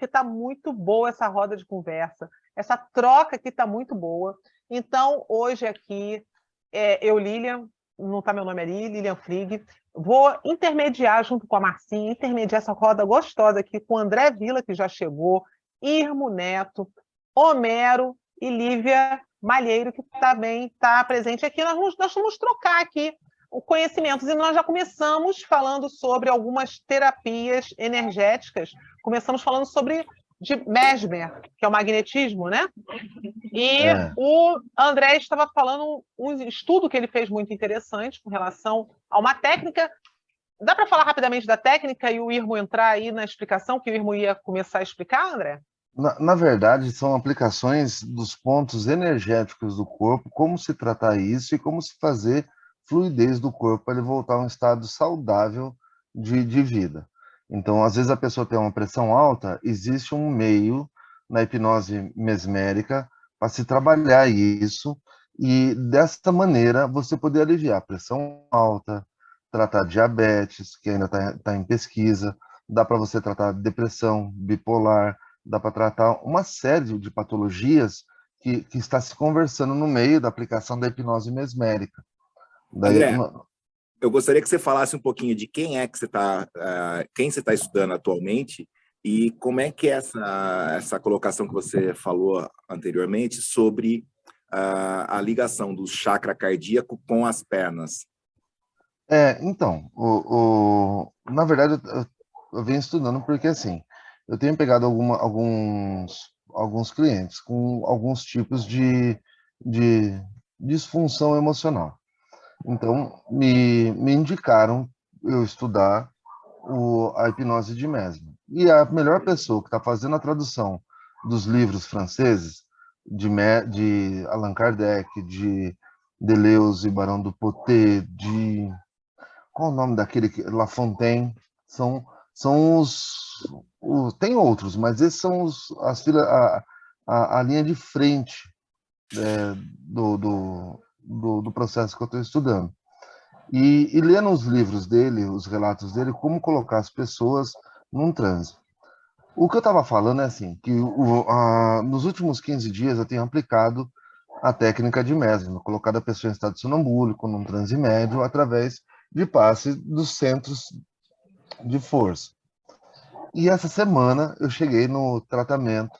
porque está muito boa essa roda de conversa, essa troca aqui está muito boa. Então, hoje aqui, eu, Lilian, não está meu nome ali, Lilian Frigg, vou intermediar junto com a Marcinha, intermediar essa roda gostosa aqui com o André Vila, que já chegou, Irmo Neto, Homero e Lívia Malheiro, que também está presente aqui. Nós vamos trocar aqui conhecimentos, e nós já começamos falando sobre algumas terapias energéticas, começamos falando sobre de Mesmer, que é o magnetismo, né? E o André estava falando um estudo que ele fez muito interessante com relação a uma técnica. Dá para falar rapidamente da técnica e o Irmo entrar aí na explicação, que o Irmo ia começar a explicar, André? Na verdade, são aplicações dos pontos energéticos do corpo, como se tratar isso e como se fazer fluidez do corpo para ele voltar a um estado saudável de vida. Então, às vezes a pessoa tem uma pressão alta, existe um meio na hipnose mesmérica para se trabalhar isso e dessa maneira você poder aliviar a pressão alta, tratar diabetes, que ainda está em pesquisa, dá para você tratar depressão, bipolar, dá para tratar uma série de patologias que está se conversando no meio da aplicação da hipnose mesmérica. Daí, André, eu gostaria que você falasse um pouquinho de quem é que você está, quem você está estudando atualmente e como é que é essa colocação que você falou anteriormente sobre a ligação do chakra cardíaco com as pernas. Então, na verdade, eu venho estudando porque, assim, eu tenho pegado alguns clientes com alguns tipos de disfunção emocional. Então, me indicaram eu estudar a hipnose de Mesmer. E a melhor pessoa que está fazendo a tradução dos livros franceses, de Allan Kardec, de Deleuze e Barão do Poté, qual o nome daquele? La Fontaine. São tem outros, mas esses são a linha de frente do processo que eu estou estudando. E lendo os livros dele, os relatos dele, como colocar as pessoas num transe. O que eu estava falando é assim, que nos últimos 15 dias eu tenho aplicado a técnica de Mesmer, colocado a pessoa em estado sonambúlico, num transe médio, através de passe dos centros de força. E essa semana eu cheguei no tratamento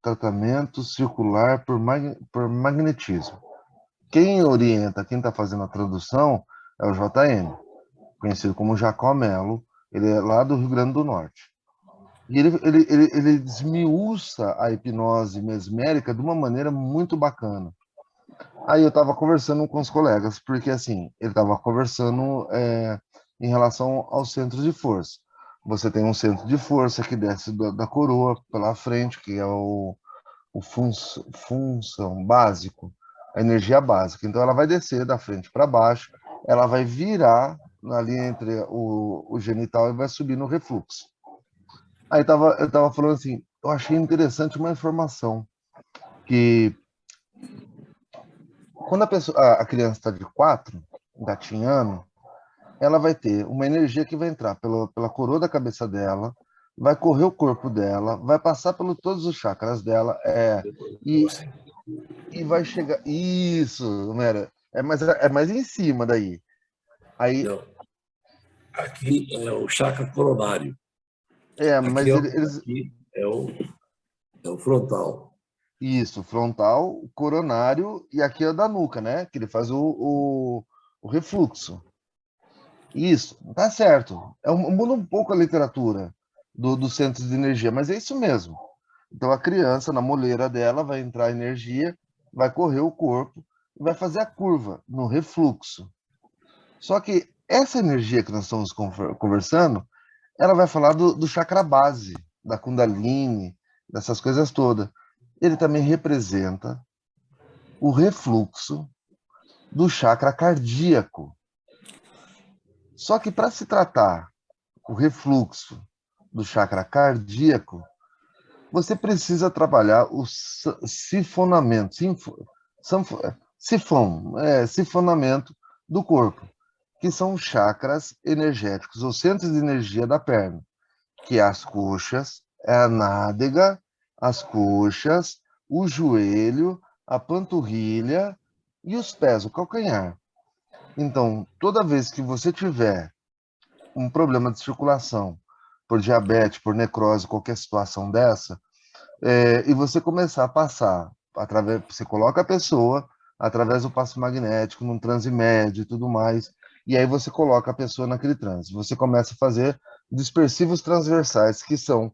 tratamento circular por magnetismo. Quem orienta, quem está fazendo a tradução é o JM, conhecido como Jacó Melo. Ele é lá do Rio Grande do Norte. E ele desmiuça a hipnose mesmérica de uma maneira muito bacana. Aí eu estava conversando com os colegas, porque assim, ele estava conversando em relação aos centros de força. Você tem um centro de força que desce da coroa pela frente, que é o função básico, a energia básica. Então ela vai descer da frente para baixo, ela vai virar ali entre o genital e vai subir no refluxo. Aí eu estava falando assim, eu achei interessante uma informação, que quando a criança está de 4, engatinhando, ela vai ter uma energia que vai entrar pela coroa da cabeça dela, vai correr o corpo dela, vai passar por todos os chakras dela, e vai chegar... Isso, Mera, é mais em cima daí. Aí... Não. Aqui é o chakra coronário. Mas aqui é o frontal. Isso, frontal, coronário, e aqui é o da nuca, né? Que ele faz o refluxo. Isso, tá certo. Muda um pouco a literatura dos centros de energia, mas é isso mesmo. Então a criança, na moleira dela, vai entrar energia, vai correr o corpo e vai fazer a curva no refluxo. Só que essa energia que nós estamos conversando, ela vai falar do chakra base, da Kundalini, dessas coisas todas. Ele também representa o refluxo do chakra cardíaco. Só que para se tratar o refluxo do chakra cardíaco, você precisa trabalhar o sifonamento, sifonamento do corpo, que são chakras energéticos, os centros de energia da perna, que é as coxas, é a nádega, as coxas, o joelho, a panturrilha e os pés, o calcanhar. Então, toda vez que você tiver um problema de circulação, por diabetes, por necrose, qualquer situação dessa, e você começar a passar, você coloca a pessoa através do passe magnético, num transe médio e tudo mais, e aí você coloca a pessoa naquele transe. Você começa a fazer dispersivos transversais, que são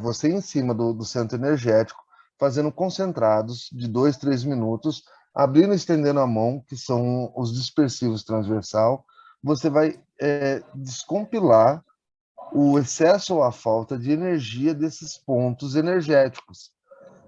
você em cima do centro energético, fazendo concentrados de 2, 3 minutos, abrindo e estendendo a mão, que são os dispersivos transversal. Você vai descompilar o excesso ou a falta de energia desses pontos energéticos.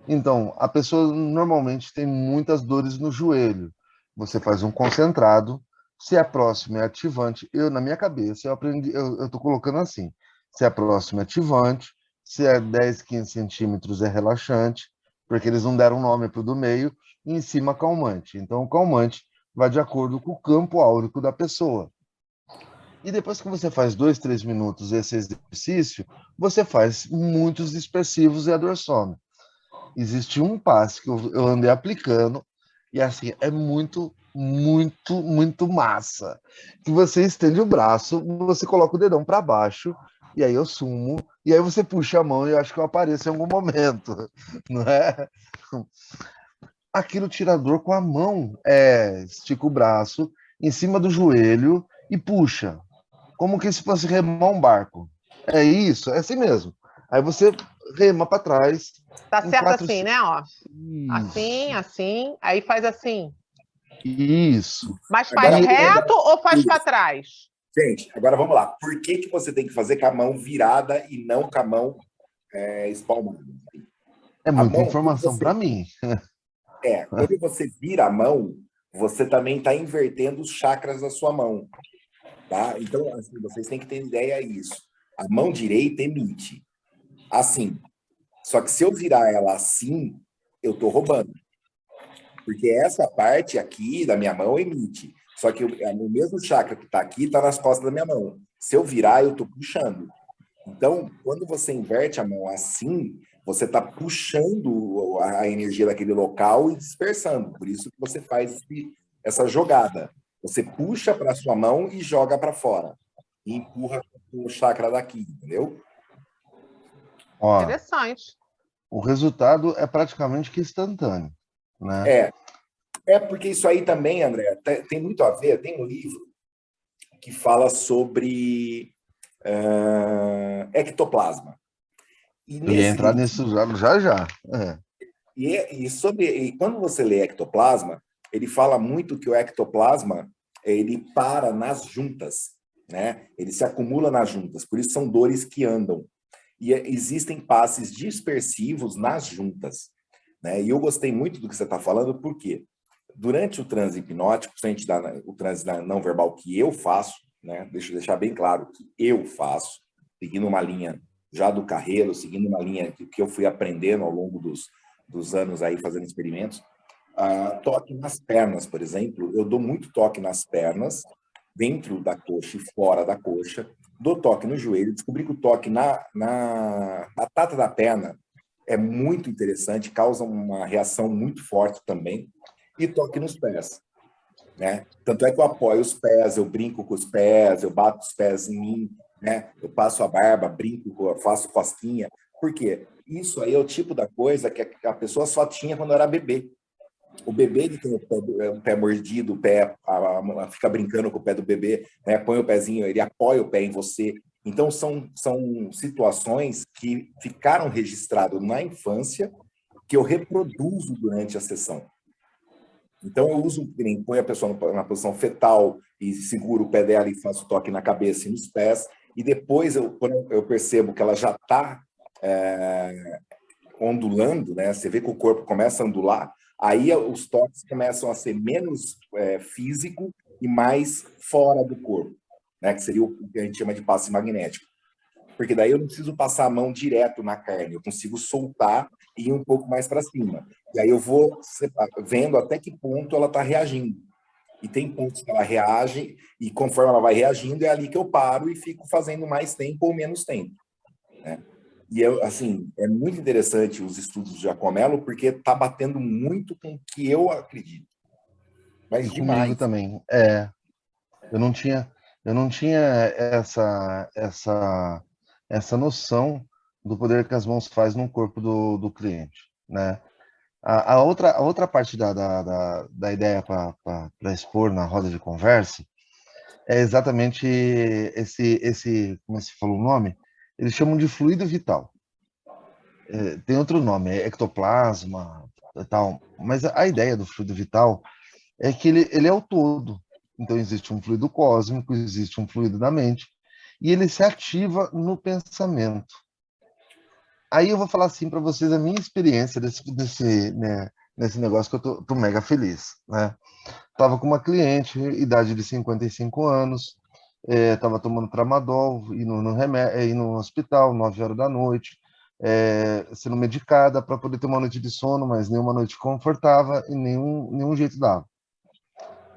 Então, a pessoa normalmente tem muitas dores no joelho. Você faz um concentrado, se é próximo é ativante. Na minha cabeça, eu aprendi, eu tô colocando assim: se é próximo é ativante, se é 10, 15 centímetros é relaxante, porque eles não deram nome para o do meio, e em cima calmante. Então, o calmante vai de acordo com o campo áurico da pessoa. E depois que você faz 2, 3 minutos esse exercício, você faz muitos dispersivos e a dor some. Existe um passe que eu andei aplicando e assim, é muito, muito, muito massa. Que você estende o braço, você coloca o dedão para baixo e aí eu sumo, e aí você puxa a mão e eu acho que eu apareço em algum momento, não é? Aqui no tirador com a mão, estica o braço em cima do joelho e puxa, como que se fosse remar um barco. É isso, é assim mesmo. Aí você rema para trás. Tá Em certo 4. assim, né? Ó. Assim, Isso. assim, aí faz assim. Isso. Mas faz Agora, reto ou faz para trás? gente, agora vamos lá. Por que, que você tem que fazer com a mão virada e não com a mão espalmada? É A muita mão, informação para mim. quando você vira a mão, você também está invertendo os chakras da sua mão. Tá? Então, assim, vocês têm que ter ideia disso. A mão direita emite assim. Só que se eu virar ela assim, eu estou roubando. Porque essa parte aqui da minha mão emite. Só que o mesmo chakra que está aqui está nas costas da minha mão. Se eu virar, eu estou puxando. Então, quando você inverte a mão assim, você está puxando a energia daquele local e dispersando. Por isso que você faz essa jogada. Você puxa para a sua mão e joga para fora. E empurra o chakra daqui, entendeu? Ó, Interessante. o resultado é praticamente que instantâneo, né? É porque isso aí também, André, tem muito a ver. Tem um livro que fala sobre ectoplasma. E Eu ia nesse entrar livro, nisso já. e quando você lê ectoplasma, ele fala muito que o ectoplasma ele para nas juntas, né? Ele se acumula nas juntas, por isso são dores que andam. E existem passes dispersivos nas juntas, né? E eu gostei muito do que você está falando, porque durante o transe hipnótico, o transe não verbal que eu faço, né? Deixa eu deixar bem claro que eu faço, seguindo uma linha já do Carreiro, seguindo uma linha que eu fui aprendendo ao longo dos anos aí fazendo experimentos. Toque nas pernas, por exemplo, eu dou muito toque nas pernas, dentro da coxa e fora da coxa, dou toque no joelho, descobri que o toque na batata da perna é muito interessante, causa uma reação muito forte também, e toque nos pés, né? Tanto é que eu apoio os pés, eu brinco com os pés, eu bato os pés em mim, né? Eu passo a barba, brinco, faço cosquinha. Por quê? Isso aí é o tipo da coisa que a pessoa só tinha quando era bebê. O bebê ele tem o pé mordido, o pé fica brincando com o pé do bebê, né? Põe o pezinho, ele apoia o pé em você. Então são situações que ficaram registradas na infância que eu reproduzo durante a sessão. Então eu uso, põe a pessoa na posição fetal e seguro o pé dela e faço toque na cabeça e nos pés. E depois, quando eu percebo que ela já está ondulando, né? Você vê que o corpo começa a ondular, aí os toques começam a ser menos físico e mais fora do corpo, né? Que seria o que a gente chama de passe magnético. Porque daí eu não preciso passar a mão direto na carne, eu consigo soltar e ir um pouco mais para cima. E aí eu vou vendo até que ponto ela está reagindo. E tem pontos que ela reage, e conforme ela vai reagindo, é ali que eu paro e fico fazendo mais tempo ou menos tempo. né? E eu, assim, é muito interessante os estudos do Giacomello, porque está batendo muito com o que eu acredito. E Mas comigo demais. também. Eu não tinha, eu não tinha essa noção do poder que as mãos faz no corpo do cliente, né? A outra parte da ideia para expor na roda de conversa é exatamente como se falou o nome, eles chamam de fluido vital. Tem outro nome, é ectoplasma e tal, mas a ideia do fluido vital é que ele é o todo. Então existe um fluido cósmico, existe um fluido da mente, e ele se ativa no pensamento. Aí eu vou falar assim para vocês a minha experiência nesse negócio que eu tô mega feliz, né? Tava com uma cliente, idade de 55 anos, tava tomando tramadol, indo no hospital, 9 horas da noite, sendo medicada para poder ter uma noite de sono, mas nenhuma noite confortável e nenhum jeito dava.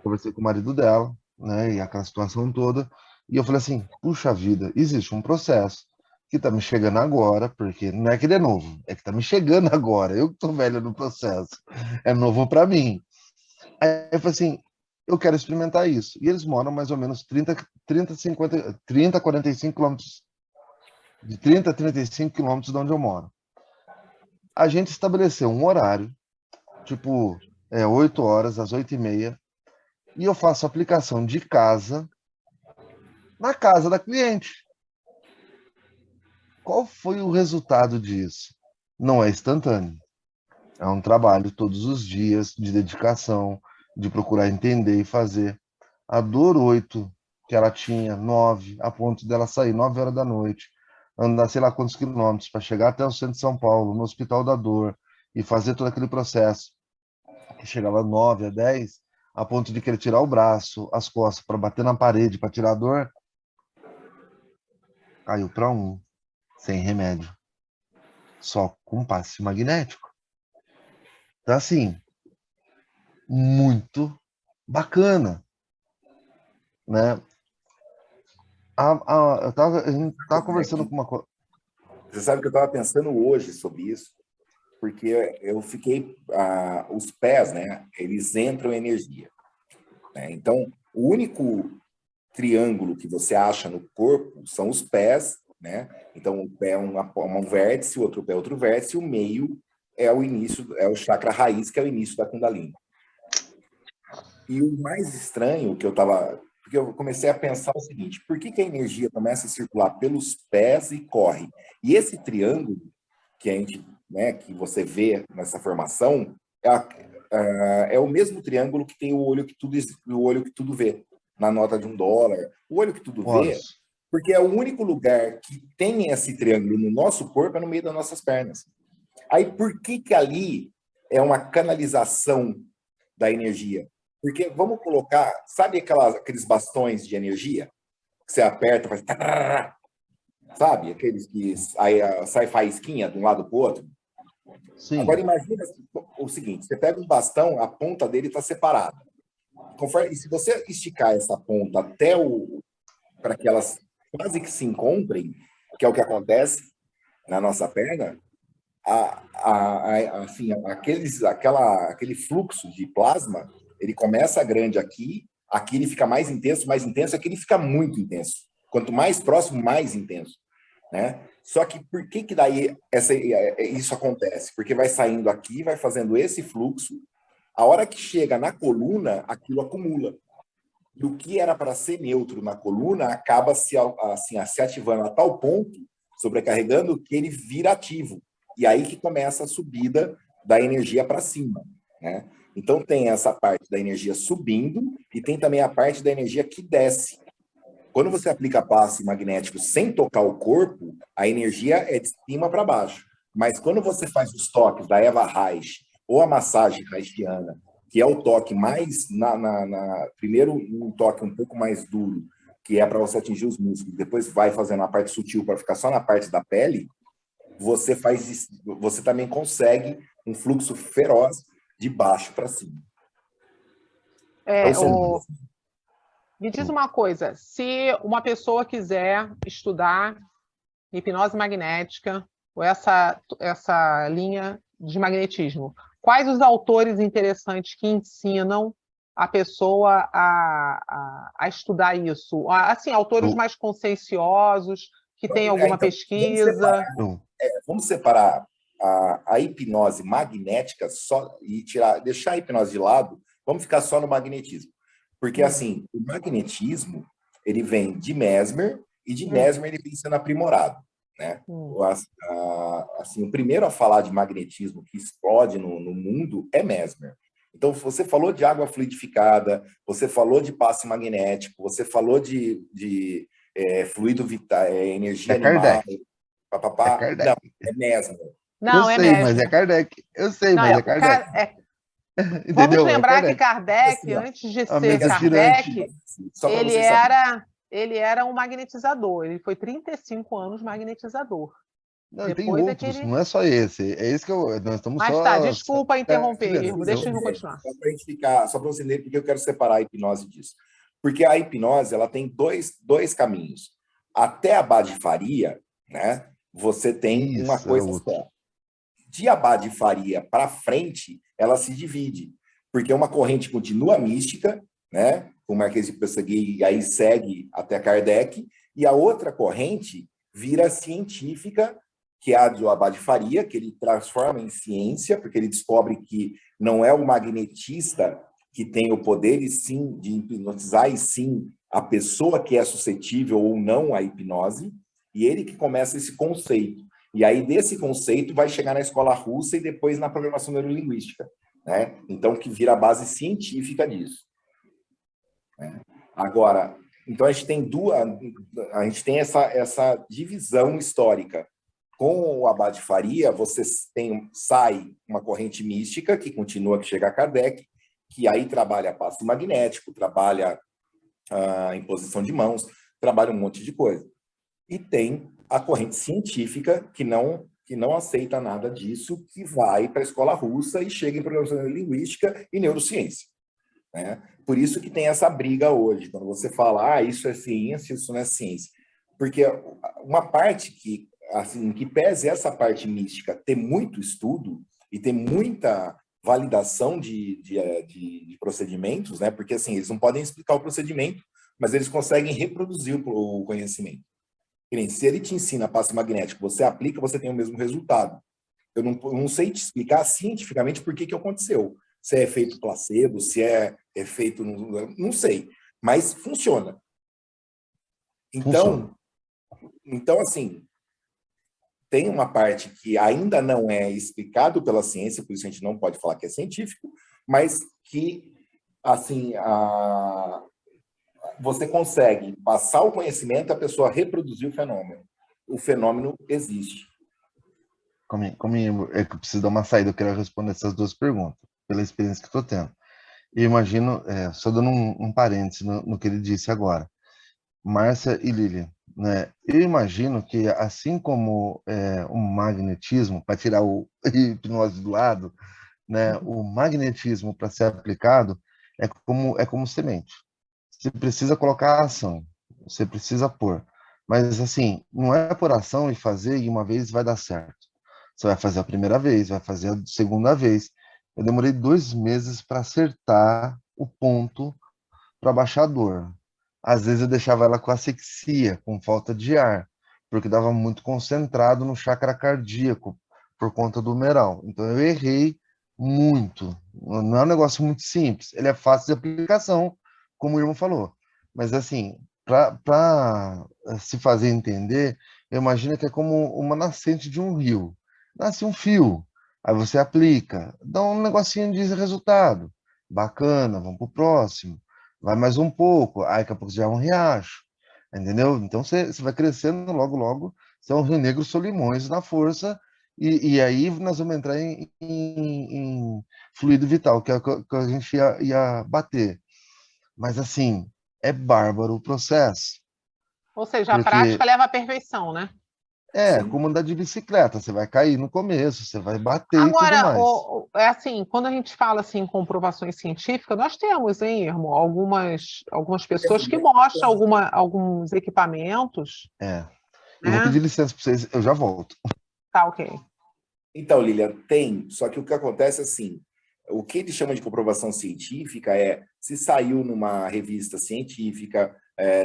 Conversei com o marido dela, né, e aquela situação toda, e eu falei assim, puxa vida, existe um processo que tá me chegando agora, porque não é que ele é novo, é que tá me chegando agora, eu que tô velho no processo, é novo para mim. Aí eu falei assim, eu quero experimentar isso. E eles moram mais ou menos 45 quilômetros, de 30 a 35 quilômetros de onde eu moro. A gente estabeleceu um horário, tipo, 8 horas, às 8h30, e eu faço aplicação de casa na casa da cliente. Qual foi o resultado disso? Não é instantâneo. É um trabalho todos os dias de dedicação, de procurar entender e fazer. A dor 8 que ela tinha, 9, a ponto dela sair 9 horas da noite, andar sei lá quantos quilômetros para chegar até o centro de São Paulo, no Hospital da Dor, e fazer todo aquele processo, que chegava 9 a 10, a ponto de querer tirar o braço, as costas, para bater na parede, para tirar a dor, caiu para 1, sem remédio, só com passe magnético. Então, assim, muito bacana, né? A gente tava conversando com uma coisa. Você sabe que eu estava pensando hoje sobre isso, porque eu fiquei, os pés, né, eles entram em energia, né? Então, o único triângulo que você acha no corpo são os pés, né? Então, o pé é um vértice, o outro pé é outro vértice, e o meio é o início, é o chakra raiz, que é o início da Kundalini. E o mais estranho que eu estava... Porque eu comecei a pensar o seguinte, por que a energia começa a circular pelos pés e corre? E esse triângulo que a gente, né, que você vê nessa formação, é o mesmo triângulo que tem o olho que tudo vê, na nota de $1. O olho que tudo vê, Horus. porque é o único lugar que tem esse triângulo no nosso corpo, é no meio das nossas pernas. Aí, por que ali é uma canalização da energia? Porque, vamos colocar, sabe aqueles bastões de energia? Que você aperta, faz... Sabe? Aqueles que aí, sai faísquinha de um lado para o outro. Agora, Sim. imagina o seguinte, você pega um bastão, a ponta dele está separada. E se você esticar essa ponta até para que elas quase que se encontrem, que é o que acontece na nossa perna, assim, aquele fluxo de plasma, ele começa grande aqui ele fica mais intenso, aqui ele fica muito intenso. Quanto mais próximo, mais intenso, né? Só que por que daí isso acontece? Porque vai saindo aqui, vai fazendo esse fluxo, a hora que chega na coluna, aquilo acumula. E o que era para ser neutro na coluna acaba se ativando a tal ponto, sobrecarregando, que ele vira ativo. E aí que começa a subida da energia para cima, né? Então tem essa parte da energia subindo e tem também a parte da energia que desce. Quando você aplica passe magnético sem tocar o corpo, a energia é de cima para baixo. Mas quando você faz os toques da Eva Reich ou a massagem reichiana, que é o toque mais primeiro um toque um pouco mais duro, que é para você atingir os músculos, depois vai fazendo a parte sutil para ficar só na parte da pele, você também consegue um fluxo feroz de baixo para cima. Me diz uma coisa, se uma pessoa quiser estudar hipnose magnética, ou essa linha de magnetismo. Quais os autores interessantes que ensinam a pessoa a estudar isso? Assim, autores mais conscienciosos, que têm alguma Então, pesquisa. vamos separar a hipnose magnética só e deixar a hipnose de lado, vamos ficar só no magnetismo. Porque, assim, o magnetismo, ele vem de Mesmer, e de Mesmer ele vem sendo aprimorado, né? Assim, o primeiro a falar de magnetismo que explode no mundo é Mesmer. Então, você falou de água fluidificada, você falou de passe magnético, você falou de fluido vital, energia animal, papapá. Não, é Mesmer. Não, eu é sei, Mesmer. mas é Kardec. Eu sei, não, mas é Kardec. Vamos Entendeu? lembrar que Kardec. Kardec, antes de ser mesa Kardec, girante. ele era um magnetizador. Ele foi 35 anos magnetizador. Não, e tem Depois outros, não é só esse. É esse que nós estamos Mas só... tá, desculpa interromper, Irmo. Deixa eu eu continuar. Só para você entender, porque eu quero separar a hipnose disso. Porque a hipnose, ela tem dois caminhos. Até a Abade Faria, né, você tem uma coisa só. De Abade Faria para frente, ela se divide. Porque uma corrente continua mística, né, com o Marquês de Pessagui, e aí segue até Kardec, e a outra corrente vira científica, que é a do Abade Faria, que ele transforma em ciência, porque ele descobre que não é o magnetista que tem o poder, e sim, de hipnotizar, e sim a pessoa que é suscetível ou não à hipnose, e ele que começa esse conceito. E aí, desse conceito, vai chegar na escola russa e depois na programação neurolinguística, né? Então, que vira a base científica disso. Né? Agora, então a gente tem essa divisão histórica. Com o Abade Faria, você sai uma corrente mística, que continua, que chega a Kardec, que aí trabalha passe magnético, trabalha a imposição de mãos, trabalha um monte de coisa. E tem a corrente científica, que não aceita nada disso, que vai para a escola russa e chega em programação linguística e neurociência. Né? Por isso que tem essa briga hoje, quando você fala, isso é ciência, isso não é ciência. Porque uma parte que, assim, que pese essa parte mística ter muito estudo e ter muita validação de procedimentos, né? Porque assim, eles não podem explicar o procedimento, mas eles conseguem reproduzir o conhecimento. Se ele te ensina passe magnético, você aplica, você tem o mesmo resultado. Eu não sei te explicar cientificamente por que aconteceu. Se é efeito placebo, se é efeito... Não sei, mas funciona. Então, assim, tem uma parte que ainda não é explicado pela ciência, por isso a gente não pode falar que é científico, mas que, assim, você consegue passar o conhecimento, a pessoa reproduzir o fenômeno. O fenômeno existe. Comigo, é que eu preciso dar uma saída, eu quero responder essas duas perguntas, pela experiência que estou tendo. Eu imagino, só dando um parênteses no que ele disse agora, Márcia e Lilian, né? Eu imagino que, assim como o magnetismo, para tirar o hipnose do lado, né, o magnetismo para ser aplicado é como semente. Você precisa colocar a ação, você precisa pôr. Mas, assim, não é por ação e fazer e uma vez vai dar certo. Você vai fazer a primeira vez, vai fazer a segunda vez. Eu demorei 2 meses para acertar o ponto para baixar a dor. Às vezes eu deixava ela com asfixia, com falta de ar, porque estava muito concentrado no chakra cardíaco, por conta do humeral. Então eu errei muito. Não é um negócio muito simples. Ele é fácil de aplicação, como o irmão falou. Mas, assim, para se fazer entender, eu imagino que é como uma nascente de um rio. Nasce um fio, aí você aplica, dá um negocinho de resultado. Bacana, vamos para o próximo. Vai mais um pouco, aí daqui a pouco já é um riacho. Entendeu? Então você vai crescendo logo, logo. Você é um Rio Negro Solimões na força. E aí nós vamos entrar em fluido vital, que é o que a gente ia bater. Mas, assim, é bárbaro o processo. Ou seja, a Porque prática leva à perfeição, né? como andar de bicicleta, você vai cair no começo, você vai bater e tudo Agora, mais. é assim, quando a gente fala assim, em comprovações científicas, nós temos, hein, Irmo, algumas pessoas que mostram alguns equipamentos. Eu vou pedir licença para vocês, eu já volto. Tá, ok. Então, Lilian, tem, só que o que acontece é assim, o que ele chama de comprovação científica é se saiu numa revista científica,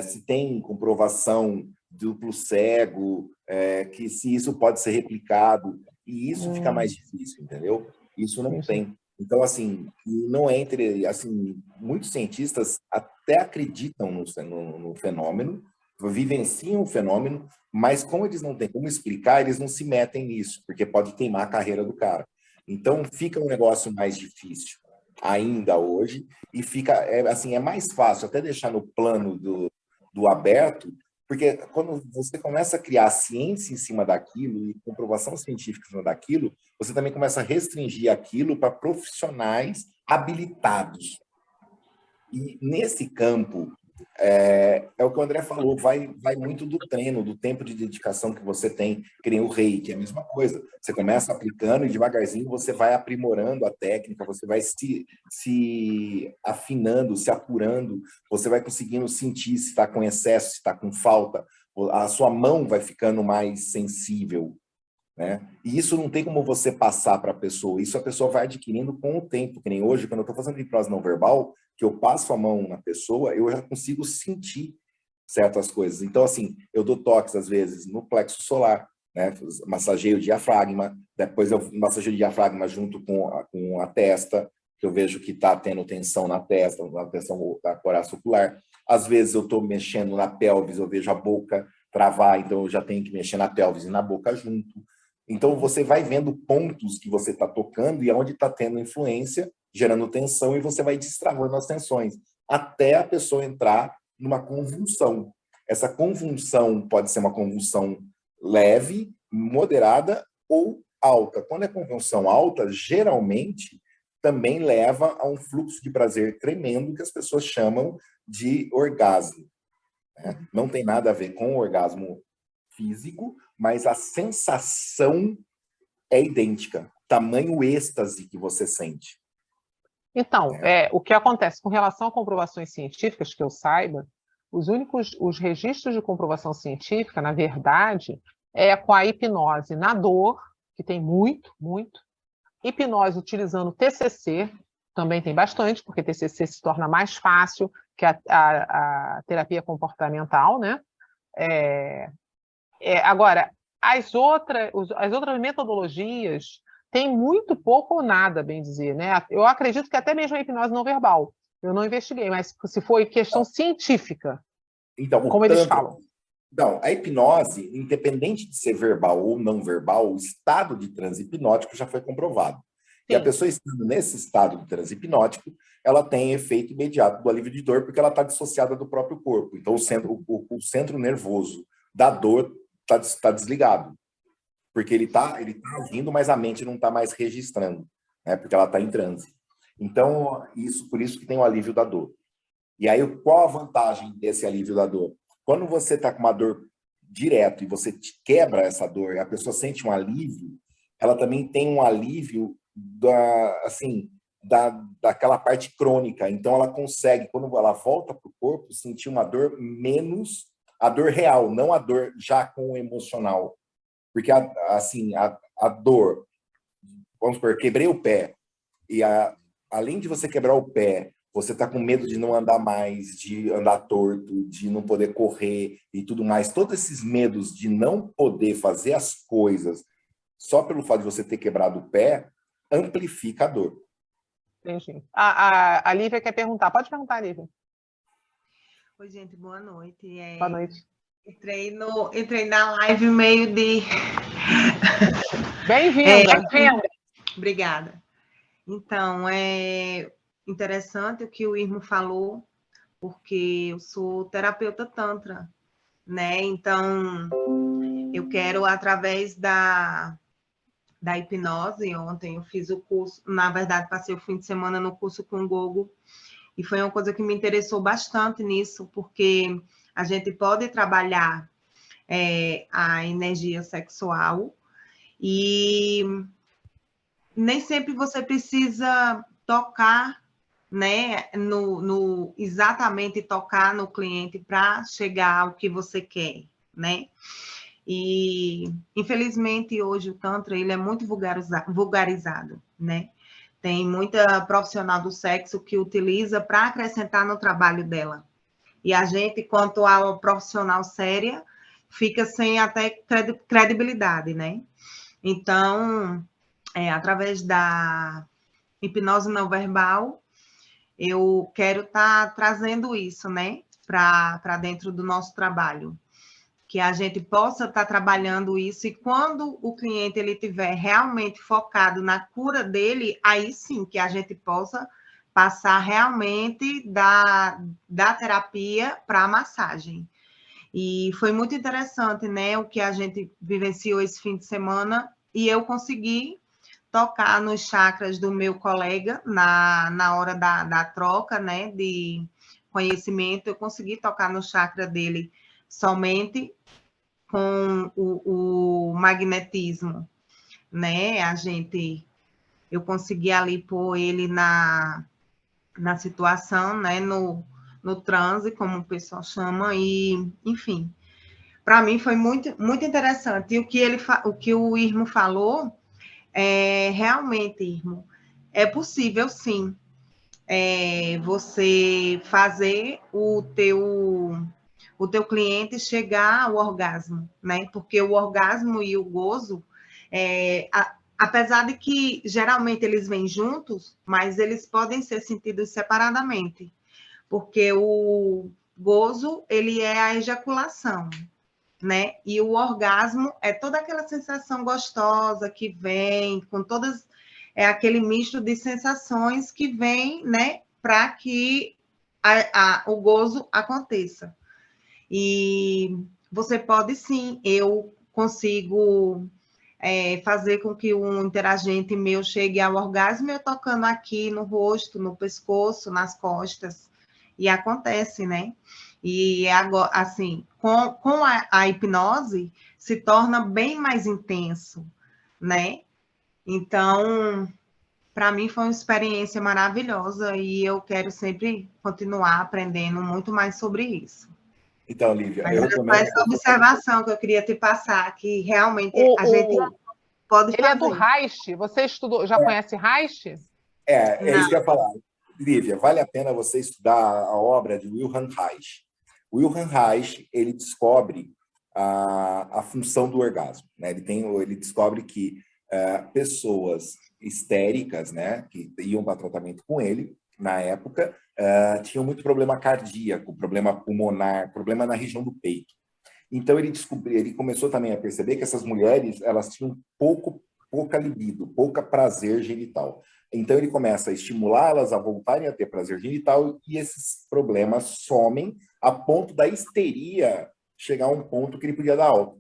se tem comprovação duplo cego, que se isso pode ser replicado, e isso fica mais difícil, entendeu? Isso não tem. Então, assim, não é entre, assim, muitos cientistas até acreditam no fenômeno, vivenciam o fenômeno, mas como eles não têm como explicar, eles não se metem nisso, porque pode queimar a carreira do cara. Então, fica um negócio mais difícil ainda hoje, e fica, assim, é mais fácil até deixar no plano do aberto, porque quando você começa a criar ciência em cima daquilo e comprovação científica em cima daquilo, você também começa a restringir aquilo para profissionais habilitados. E nesse campo, é o que o André falou, vai muito do treino, do tempo de dedicação que você tem, que nem o reiki, é a mesma coisa. Você começa aplicando e devagarzinho você vai aprimorando a técnica, você vai se afinando, se apurando, você vai conseguindo sentir se está com excesso, se está com falta, a sua mão vai ficando mais sensível, né? E isso não tem como você passar para a pessoa, isso a pessoa vai adquirindo com o tempo, que nem hoje, quando eu estou fazendo hipnose não verbal, que eu passo a mão na pessoa, eu já consigo sentir certas coisas. Então, assim, eu dou toques, às vezes, no plexo solar, né? Massageio o diafragma, depois eu massageio o diafragma junto com a testa, que eu vejo que está tendo tensão na testa, na tensão da coraça ocular. Às vezes eu estou mexendo na pelvis, eu vejo a boca travar, então eu já tenho que mexer na pelvis e na boca junto. Então, você vai vendo pontos que você está tocando e onde está tendo influência, gerando tensão, e você vai destravando as tensões, até a pessoa entrar numa convulsão. Essa convulsão pode ser uma convulsão leve, moderada ou alta. Quando é convulsão alta, geralmente também leva a um fluxo de prazer tremendo que as pessoas chamam de orgasmo. Não tem nada a ver com o orgasmo físico, mas a sensação é idêntica. Tamanho êxtase que você sente. Então, o que acontece com relação a comprovações científicas, que eu saiba, os registros de comprovação científica, na verdade, é com a hipnose na dor, que tem muito, hipnose utilizando TCC, também tem bastante, porque TCC se torna mais fácil que a terapia comportamental, né? Agora, as outras metodologias têm muito pouco ou nada, bem dizer, né? Eu acredito que até mesmo a hipnose não verbal, eu não investiguei, mas se foi questão científica, então, como eles falam. Não, a hipnose, independente de ser verbal ou não verbal, o estado de transe hipnótico já foi comprovado. Sim. E a pessoa estando nesse estado de transe hipnótico, ela tem efeito imediato do alívio de dor, porque ela está dissociada do próprio corpo. Então, o centro nervoso da dor está desligado. Porque ele tá agindo, mas a mente não está mais registrando, né? Porque ela está em transe. Então, por isso que tem o alívio da dor. E aí, qual a vantagem desse alívio da dor? Quando você está com uma dor direto e você quebra essa dor e a pessoa sente um alívio, ela também tem um alívio daquela parte crônica. Então, ela consegue, quando ela volta para o corpo, sentir uma dor menos a dor real, não a dor já com o emocional. Porque, a dor, vamos supor, quebrei o pé, e além de você quebrar o pé, você está com medo de não andar mais, de andar torto, de não poder correr e tudo mais. Todos esses medos de não poder fazer as coisas só pelo fato de você ter quebrado o pé, amplifica a dor. Entendi. A Lívia quer perguntar. Pode perguntar, Lívia. Oi, gente, boa noite. Boa noite. Entrei na live meio de... Bem-vinda. Obrigada. Então, é interessante o que o Irmo falou, porque eu sou terapeuta tantra, né? Então, eu quero, através da hipnose, ontem eu fiz o curso, na verdade, passei o fim de semana no curso com o Gogo, e foi uma coisa que me interessou bastante nisso, porque a gente pode trabalhar a energia sexual e nem sempre você precisa tocar, né, exatamente tocar no cliente para chegar ao que você quer, né? E, infelizmente, hoje o Tantra ele é muito vulgarizado, né? Tem muita profissional do sexo que utiliza para acrescentar no trabalho dela. E a gente, quanto a profissional séria, fica sem até credibilidade, né? Então, através da hipnose não verbal, eu quero estar trazendo isso, né, para dentro do nosso trabalho, que a gente possa estar trabalhando isso, e quando o cliente ele tiver realmente focado na cura dele, aí sim que a gente possa passar realmente da terapia para a massagem. E foi muito interessante, né, o que a gente vivenciou esse fim de semana, e eu consegui tocar nos chakras do meu colega na hora da troca, né, de conhecimento. Eu consegui tocar no chakra dele somente com o magnetismo, né? Eu consegui ali pôr ele na situação, né, no transe, como o pessoal chama, e, enfim, para mim foi muito, muito interessante. E o que o Irmo falou, realmente, Irmo, é possível, sim, você fazer o teu cliente chegar ao orgasmo, né? Porque o orgasmo e o gozo, apesar de que geralmente eles vêm juntos, mas eles podem ser sentidos separadamente, porque o gozo, ele é a ejaculação, né? E o orgasmo é toda aquela sensação gostosa que vem com todas, aquele misto de sensações que vem, né, para que o gozo aconteça. E você pode sim, eu consigo fazer com que um interagente meu chegue ao orgasmo, eu tocando aqui no rosto, no pescoço, nas costas, e acontece, né? E agora, assim, com a hipnose, se torna bem mais intenso, né? Então, para mim foi uma experiência maravilhosa e eu quero sempre continuar aprendendo muito mais sobre isso. Então, Lívia, Mas eu era só também. essa observação que eu queria te passar, que realmente a gente pode Ele é do fazer. Reich. Você estudou, já conhece Reich? É isso Não. que eu ia falar. Lívia, vale a pena você estudar a obra de Wilhelm Reich. Wilhelm Reich, ele descobre a função do orgasmo, né? Ele descobre que pessoas histéricas, né, que iam para tratamento com ele, na época, tinham muito problema cardíaco, problema pulmonar, problema na região do peito. Então ele começou também a perceber que essas mulheres, elas tinham pouca libido, pouca prazer genital. Então ele começa a estimulá-las a voltarem a ter prazer genital e esses problemas somem a ponto da histeria chegar a um ponto que ele podia dar alta.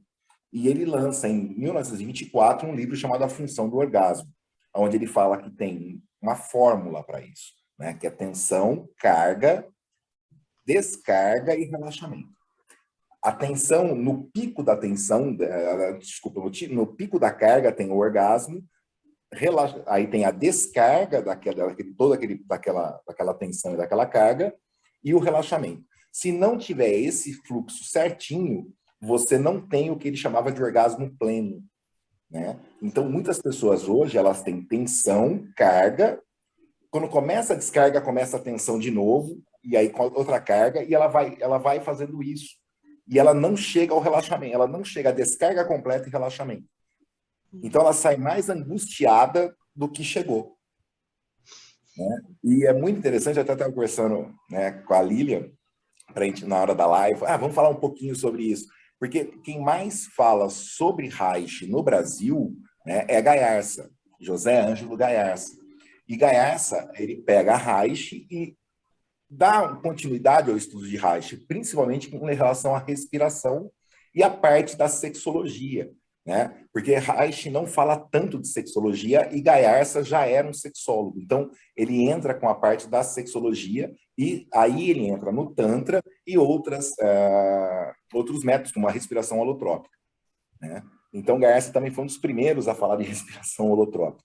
E ele lança em 1924 um livro chamado A Função do Orgasmo, onde ele fala que tem uma fórmula para isso, né? Que é tensão, carga, descarga e relaxamento. A tensão, no pico da tensão, desculpa, no pico da carga tem o orgasmo, aí tem a descarga daquela tensão e daquela carga, e o relaxamento. Se não tiver esse fluxo certinho, você não tem o que ele chamava de orgasmo pleno, né? Então, muitas pessoas hoje, elas têm tensão, carga, quando começa a descarga, começa a tensão de novo, e aí outra carga, e ela vai fazendo isso. E ela não chega ao relaxamento, ela não chega à descarga completa e relaxamento. Então, ela sai mais angustiada do que chegou, né? E é muito interessante, eu até estava conversando, né, com a Lilian, na hora da live, vamos falar um pouquinho sobre isso. Porque quem mais fala sobre Reich no Brasil, né, é Gaiarsa, José Ângelo Gaiarsa. E Gaiarsa, ele pega Reich e dá continuidade ao estudo de Reich, principalmente com relação à respiração e a parte da sexologia, né? Porque Reich não fala tanto de sexologia e Gaiarsa já era um sexólogo. Então, ele entra com a parte da sexologia e aí ele entra no Tantra e outros métodos, como a respiração holotrópica, né? Então, Gaiarsa também foi um dos primeiros a falar de respiração holotrópica.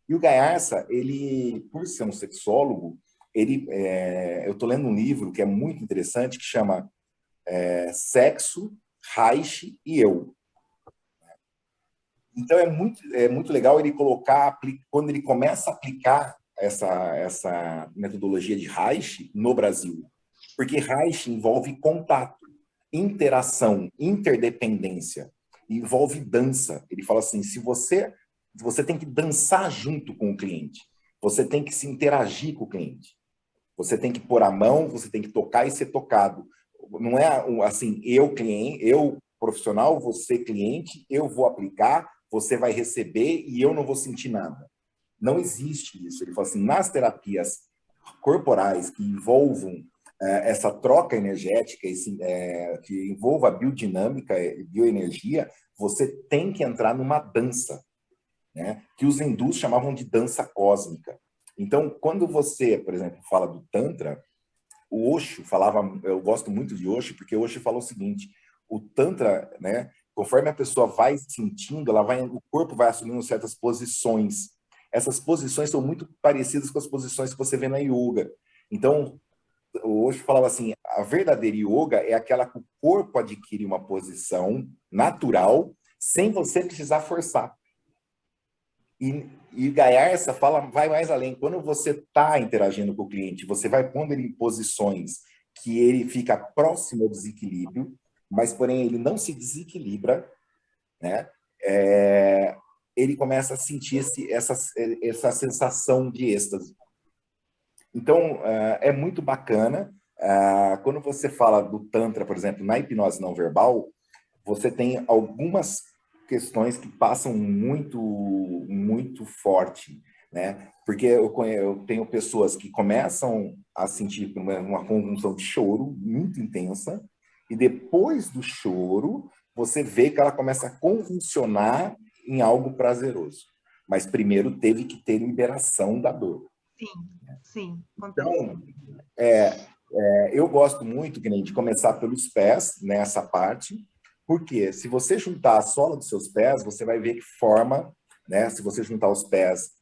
E o Gaiarsa, ele, por ser um sexólogo, eu estou lendo um livro que é muito interessante, que chama Sexo, Reich e Eu. Então, é muito legal ele colocar, quando ele começa a aplicar essa metodologia de Reich no Brasil. Porque Reich envolve contato, interação, interdependência, envolve dança. Ele fala assim, se você tem que dançar junto com o cliente, você tem que se interagir com o cliente, você tem que pôr a mão, você tem que tocar e ser tocado. Não é assim, eu profissional, você cliente, eu vou aplicar, você vai receber e eu não vou sentir nada. Não existe isso. Ele fala assim, nas terapias corporais que envolvam essa troca energética, que envolva a biodinâmica e bioenergia, você tem que entrar numa dança, né? Que os hindus chamavam de dança cósmica. Então, quando você, por exemplo, fala do Tantra, o Osho falava, eu gosto muito de Osho, porque Osho falou o seguinte, o Tantra, né, conforme a pessoa vai sentindo, o corpo vai assumindo certas posições. Essas posições são muito parecidas com as posições que você vê na yoga. Então, o Osho falava assim, a verdadeira yoga é aquela que o corpo adquire uma posição natural, sem você precisar forçar. E Gaiar, essa fala vai mais além. Quando você está interagindo com o cliente, você vai pondo ele em posições que ele fica próximo ao desequilíbrio, mas, porém, ele não se desequilibra, né? Ele começa a sentir essa sensação de êxtase. Então, é muito bacana. Quando você fala do Tantra, por exemplo, na hipnose não verbal, você tem algumas questões que passam muito, muito forte, né? Porque eu tenho pessoas que começam a sentir uma convulsão de choro muito intensa, e depois do choro, você vê que ela começa a convulsionar em algo prazeroso. Mas primeiro teve que ter liberação da dor. Sim. Então, eu gosto muito, de começar pelos pés, nessa parte, porque se você juntar a sola dos seus pés, você vai ver que forma, né? Se você juntar os pés,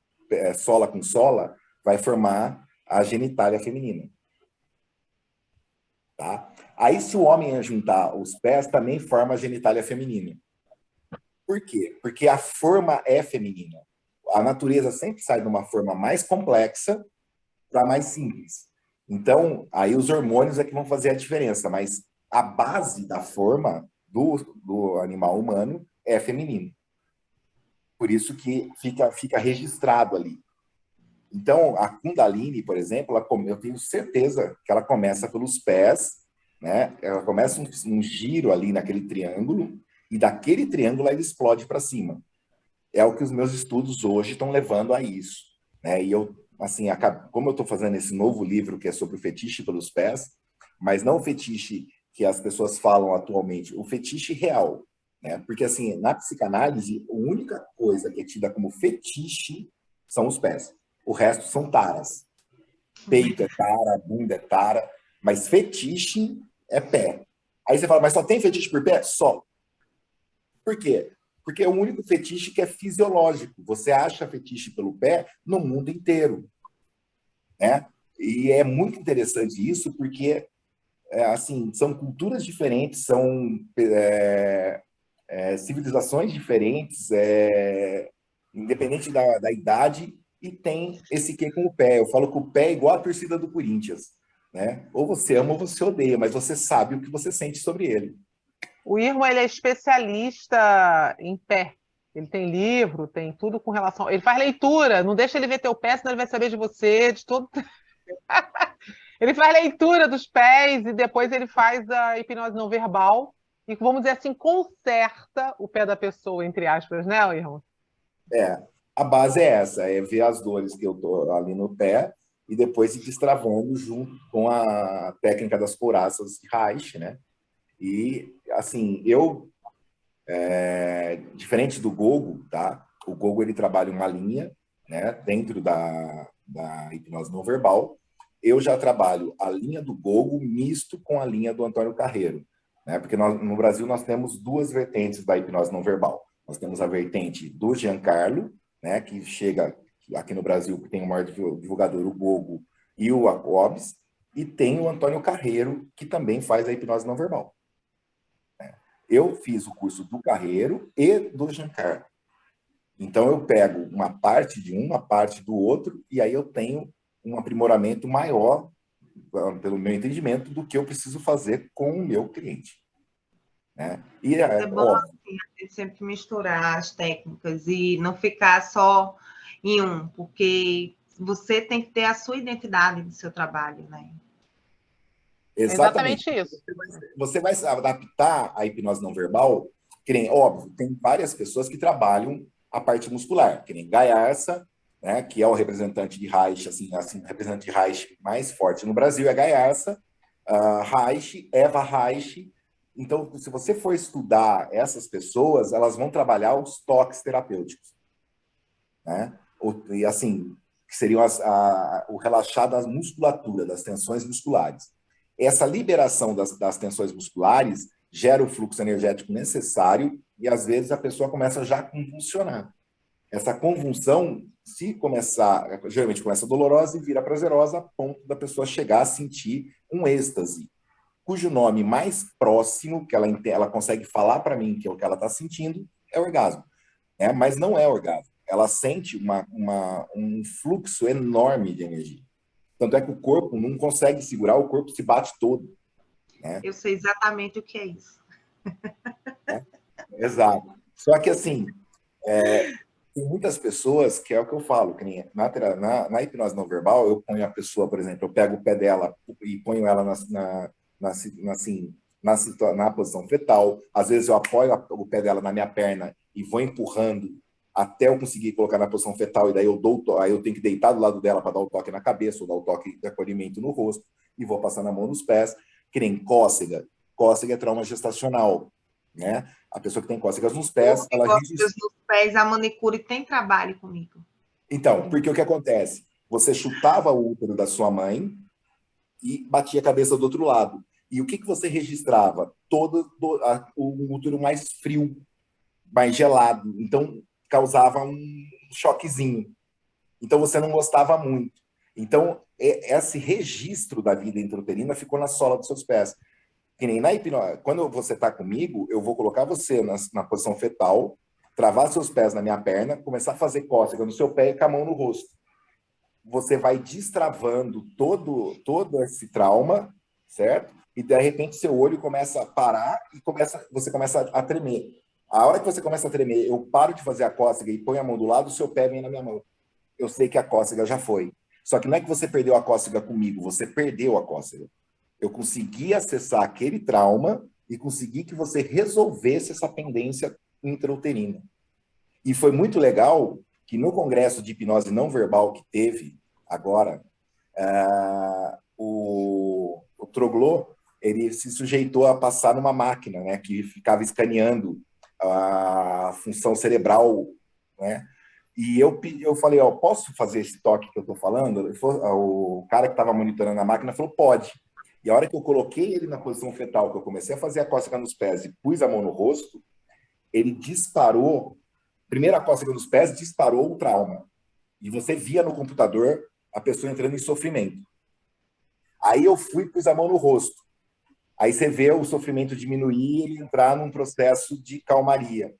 sola com sola, vai formar a genitália feminina. Tá? Aí, se o homem juntar os pés, também forma a genitália feminina. Por quê? Porque a forma é feminina. A natureza sempre sai de uma forma mais complexa para mais simples. Então, aí os hormônios é que vão fazer a diferença, mas a base da forma do animal humano é feminino. Por isso que fica registrado ali. Então, a Kundalini, por exemplo, eu tenho certeza que ela começa pelos pés, né? Ela começa um giro ali naquele triângulo, e daquele triângulo ela explode para cima. É o que os meus estudos hoje estão levando a isso, né? E eu, assim, como eu estou fazendo esse novo livro que é sobre o fetiche pelos pés, mas não o fetiche que as pessoas falam atualmente, o fetiche real, né? Porque, assim, na psicanálise, a única coisa que é tida como fetiche são os pés. O resto são taras. Peito é tara, bunda é tara, mas fetiche é pé. Aí você fala, mas só tem fetiche por pé? Só. Por quê? Porque é o único fetiche que é fisiológico. Você acha fetiche pelo pé no mundo inteiro, né? E é muito interessante isso, porque assim, são culturas diferentes, são civilizações diferentes, independente da idade, e tem esse quê com o pé. Eu falo que o pé é igual a torcida do Corinthians, né? Ou você ama ou você odeia, mas você sabe o que você sente sobre ele. O Irma, ele é especialista em pé. Ele tem livro, tem tudo com relação... Ele faz leitura, não deixa ele ver teu pé, senão ele vai saber de você, de tudo. Ele faz leitura dos pés e depois ele faz a hipnose não verbal e, vamos dizer assim, conserta o pé da pessoa, entre aspas, né, Irma? A base é essa, é ver as dores que eu tô ali no pé e depois ir destravando junto com a técnica das couraças de Reich, né? E, assim, diferente do Gogo, tá? O Gogo, ele trabalha uma linha, né? Dentro da hipnose não verbal. Eu já trabalho a linha do Gogo misto com a linha do Antônio Carreiro, né? Porque no Brasil nós temos duas vertentes da hipnose não verbal. Nós temos a vertente do Giancarlo, né? Que chega aqui no Brasil, que tem o maior divulgador, o Gogo e o Jacobs, e tem o Antônio Carreiro, que também faz a hipnose não verbal. Eu fiz o curso do Carreiro e do Giancarlo. Então, eu pego uma parte de uma parte do outro, e aí eu tenho um aprimoramento maior, pelo meu entendimento, do que eu preciso fazer com o meu cliente. Né? E É bom óbvio, assim, a gente sempre misturar as técnicas e não ficar só em um, porque você tem que ter a sua identidade do seu trabalho, né? É exatamente. exatamente isso. Você vai se adaptar à hipnose não verbal, que nem, óbvio, tem várias pessoas que trabalham a parte muscular, que nem Gaiarsa, né, que é o representante de Reich, assim, o representante de Reich mais forte no Brasil é Gaiarsa, Reich, Eva Reich. Então, se você for estudar essas pessoas, elas vão trabalhar os toques terapêuticos, né? E assim, que seriam o relaxar da musculatura, das tensões musculares. Essa liberação das tensões musculares gera o fluxo energético necessário e, às vezes, a pessoa começa já a convulsionar. Essa convulsão, se começar, geralmente começa dolorosa e vira prazerosa, a ponto da pessoa chegar a sentir um êxtase, cujo nome mais próximo, que ela consegue falar para mim que é o que ela está sentindo, é orgasmo. Né? Mas não é orgasmo. Ela sente um fluxo enorme de energia. Tanto é que o corpo não consegue segurar, o corpo se bate todo. Né? Eu sei exatamente o que é isso. Exato. Só que, assim, tem muitas pessoas, que é o que eu falo, que nem na hipnose não verbal, eu ponho a pessoa, por exemplo, eu pego o pé dela e ponho ela na posição fetal. Às vezes eu apoio o pé dela na minha perna e vou empurrando até eu conseguir colocar na posição fetal, e daí aí eu tenho que deitar do lado dela para dar o toque na cabeça, ou dar o toque de acolhimento no rosto, e vou passando a mão nos pés, que nem cócega. Cócega é trauma gestacional, né? A pessoa que tem cócegas nos pés, ela registra. Nos pés, a manicure tem trabalho comigo. Então, porque o que acontece? Você chutava o útero da sua mãe e batia a cabeça do outro lado. E o que você registrava? O útero mais frio, mais gelado. Então, causava um choquezinho. Então, você não gostava muito. Então, esse registro da vida intrauterina ficou na sola dos seus pés. Que nem na hipnose. Quando você está comigo, eu vou colocar você na posição fetal, travar seus pés na minha perna, começar a fazer cócega no seu pé e com a mão no rosto. Você vai destravando todo esse trauma, certo? E, de repente, seu olho começa a parar e você começa a tremer. A hora que você começa a tremer, eu paro de fazer a cócega e ponho a mão do lado, o seu pé vem na minha mão. Eu sei que a cócega já foi. Só que não é que você perdeu a cócega comigo, você perdeu a cócega. Eu consegui acessar aquele trauma e consegui que você resolvesse essa pendência intrauterina. E foi muito legal que no congresso de hipnose não verbal que teve agora, o Troglô, ele se sujeitou a passar numa máquina, né, que ficava escaneando a função cerebral, né? E eu falei, ó, posso fazer esse toque que eu estou falando? O cara que estava monitorando a máquina falou, pode. E a hora que eu coloquei ele na posição fetal, que eu comecei a fazer a cócega nos pés e pus a mão no rosto, ele disparou, primeiro a cócega nos pés disparou o trauma. E você via no computador a pessoa entrando em sofrimento. Aí eu fui e pus a mão no rosto. Aí você vê o sofrimento diminuir e ele entrar num processo de calmaria.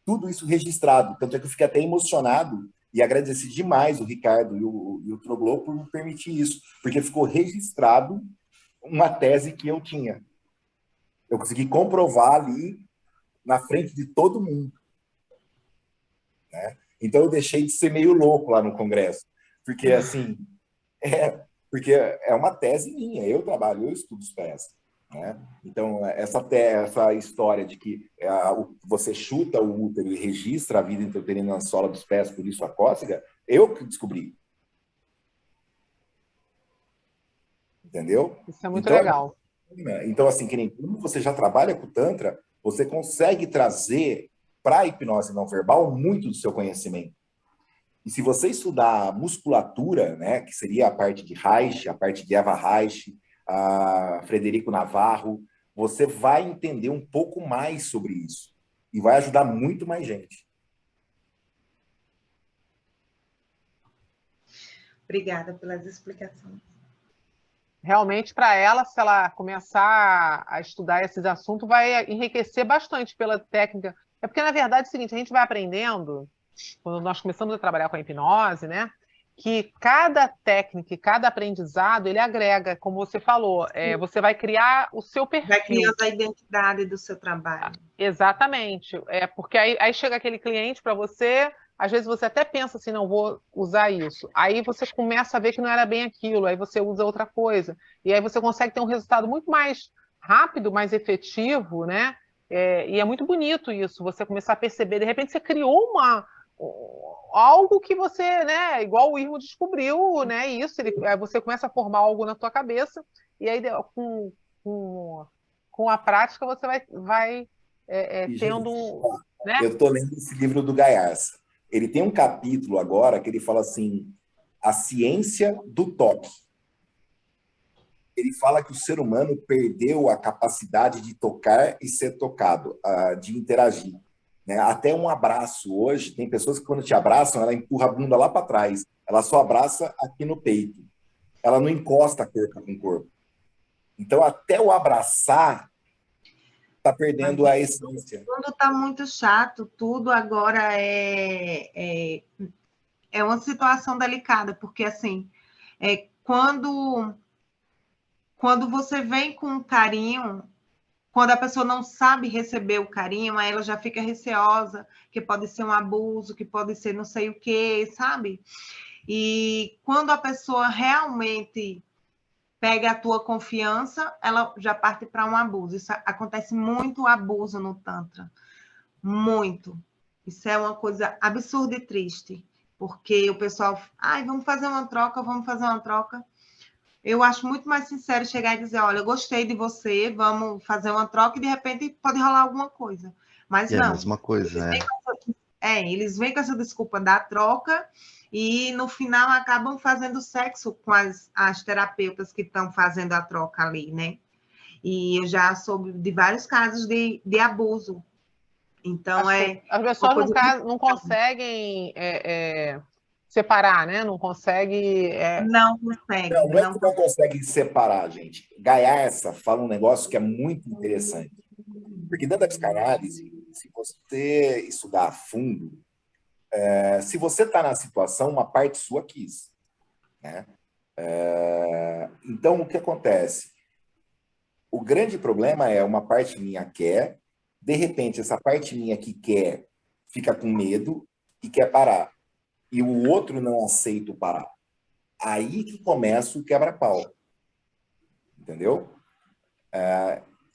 Tudo isso registrado. Tanto é que eu fiquei até emocionado e agradeci demais o Ricardo e o Troglô por me permitir isso, porque ficou registrado uma tese que eu tinha. Eu consegui comprovar ali na frente de todo mundo. Né? Então eu deixei de ser meio louco lá no Congresso, porque assim, porque é uma tese minha, eu trabalho, eu estudo os pés. Né? Então, essa história de que você chuta o útero e registra a vida intrauterina na sola dos pés, por isso a cócega, eu que descobri. Entendeu? Isso é muito legal. Então, assim, que nem como você já trabalha com o Tantra, você consegue trazer para a hipnose não verbal muito do seu conhecimento. E se você estudar a musculatura, né, que seria a parte de Reich, a parte de Eva Reich, a Frederico Navarro, você vai entender um pouco mais sobre isso. E vai ajudar muito mais gente. Obrigada pelas explicações. Realmente, para ela, se ela começar a estudar esses assuntos, vai enriquecer bastante pela técnica. É porque, na verdade, é o seguinte, a gente vai aprendendo quando nós começamos a trabalhar com a hipnose, né? Que cada técnica, cada aprendizado, ele agrega, como você falou, você vai criar o seu perfil. Vai criando a identidade do seu trabalho. Exatamente. Porque aí chega aquele cliente para você, às vezes você até pensa assim, não vou usar isso. Aí você começa a ver que não era bem aquilo, aí você usa outra coisa. E aí você consegue ter um resultado muito mais rápido, mais efetivo, né? E é muito bonito isso, você começar a perceber, de repente você criou algo que você, né, igual o Irmo descobriu, né, isso, você começa a formar algo na tua cabeça, e aí com a prática você vai E, tendo, gente, né? eu estou lendo esse livro do Gaiarsa. Ele tem um capítulo agora que ele fala assim, a ciência do toque. Ele fala que o ser humano perdeu a capacidade de tocar e ser tocado, de interagir. Né? Até um abraço hoje, tem pessoas que quando te abraçam, ela empurra a bunda lá para trás, ela só abraça aqui no peito. Ela não encosta corpo com corpo. Então, até o abraçar está perdendo a essência. Tudo está muito chato, tudo agora é uma situação delicada, porque assim, quando você vem com carinho, quando a pessoa não sabe receber o carinho, aí ela já fica receosa, que pode ser um abuso, que pode ser não sei o quê, sabe? E quando a pessoa realmente pega a tua confiança, ela já parte para um abuso. Isso acontece muito abuso no Tantra. Muito. Isso é uma coisa absurda e triste. Porque o pessoal, vamos fazer uma troca, vamos fazer uma troca. Eu acho muito mais sincero chegar e dizer, olha, eu gostei de você, vamos fazer uma troca e de repente pode rolar alguma coisa. Mas É não. a mesma coisa, né? Eles vêm com essa desculpa da troca e no final acabam fazendo sexo com as terapeutas que estão fazendo a troca ali, né? E eu já soube de vários casos de abuso. Então, as pessoas não conseguem separar, né? Não consegue. Não consegue. Não é que não consegue separar, gente. Gaiarsa fala um negócio que é muito interessante. Porque dentro da psicanálise, se você estudar a fundo, se você está na situação, uma parte sua quis. Né? Então, o que acontece? O grande problema é uma parte minha quer, de repente, essa parte minha que quer fica com medo e quer parar. E o outro não aceita parar. Aí que começa o quebra-pau. Entendeu?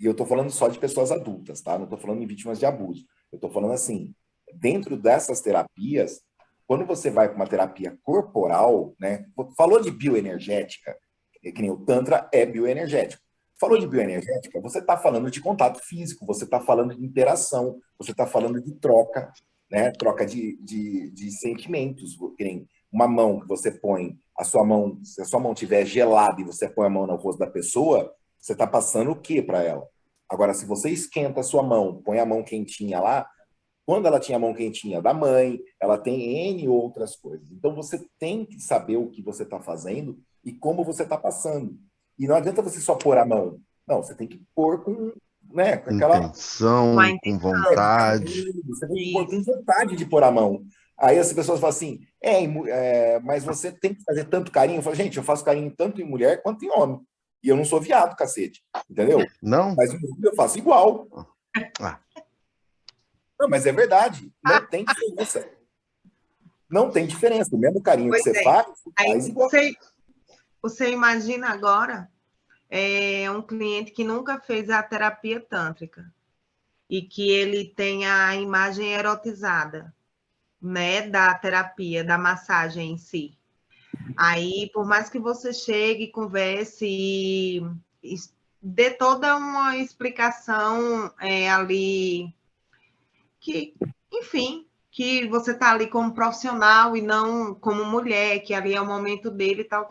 E eu estou falando só de pessoas adultas, tá? Não estou falando de vítimas de abuso. Eu estou falando assim, dentro dessas terapias, quando você vai para uma terapia corporal, né? Falou de bioenergética, que nem o Tantra é bioenergético. Falou de bioenergética, você está falando de contato físico, você está falando de interação, você está falando de troca, né? Troca de sentimentos. Que nem uma mão que você põe, se a sua mão estiver gelada e você põe a mão no rosto da pessoa, você está passando o que para ela? Agora, se você esquenta a sua mão, põe a mão quentinha lá, quando ela tinha a mão quentinha da mãe, ela tem N outras coisas. Então, você tem que saber o que você está fazendo e como você está passando. E não adianta você só pôr a mão. Não, você tem que pôr com aquela intenção, com vontade. Você tem que pôr com vontade de pôr a mão. Aí as pessoas falam assim, mas você tem que fazer tanto carinho. Eu falo, gente, eu faço carinho tanto em mulher quanto em homem. E eu não sou viado, cacete. Entendeu? Não? Mas eu faço igual. Não, mas é verdade. Não tem diferença. Não tem diferença. O mesmo carinho que você faz igual. Você imagina agora um cliente que nunca fez a terapia tântrica e que ele tem a imagem erotizada, né, da terapia, da massagem em si. Aí, por mais que você chegue, converse e dê toda uma explicação ali, que, enfim, que você está ali como profissional e não como mulher, que ali é o momento dele, tal.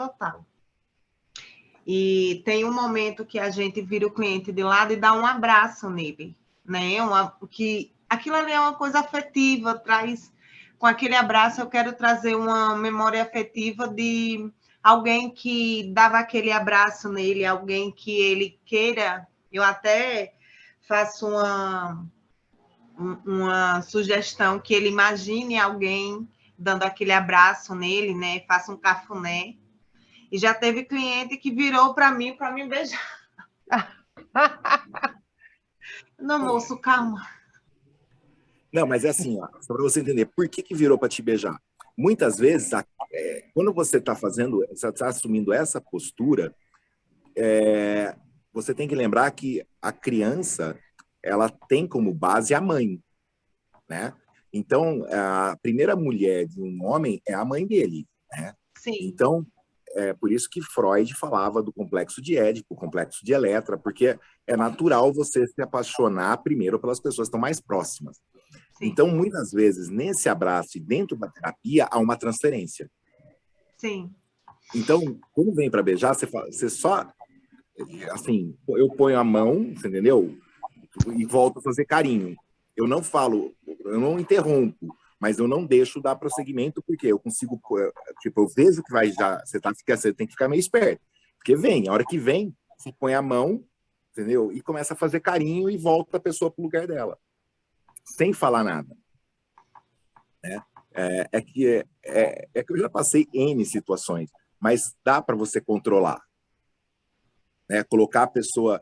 E tem um momento que a gente vira o cliente de lado e dá um abraço nele, né? Aquilo ali é uma coisa afetiva, com aquele abraço eu quero trazer uma memória afetiva de alguém que dava aquele abraço nele, alguém que ele queira. Eu até faço uma sugestão que ele imagine alguém dando aquele abraço nele, né? Faça um cafuné. E já teve cliente que virou para mim beijar. Não, moço, calma. Não, mas é assim, ó, só para você entender, por que virou para te beijar? Muitas vezes, quando você está assumindo essa postura, você tem que lembrar que a criança, ela tem como base a mãe, né? Então, a primeira mulher de um homem é a mãe dele, né? Sim. Então, é por isso que Freud falava do complexo de Édipo, complexo de Eletra, porque é natural você se apaixonar primeiro pelas pessoas que estão mais próximas. Sim. Então, muitas vezes, nesse abraço e dentro da terapia, há uma transferência. Sim. Então, quando vem para beijar, você só... Assim, eu ponho a mão, você entendeu? E volto a fazer carinho. Eu não falo, eu não interrompo, mas eu não deixo dar prosseguimento, porque eu consigo... Tipo, eu vejo que vai já... Você tem que ficar meio esperto. Porque vem, a hora que vem, você põe a mão, entendeu? E começa a fazer carinho e volta a pessoa para o lugar dela. Sem falar nada. Né? É que eu já passei N situações, mas dá para você controlar. Né? Colocar a pessoa,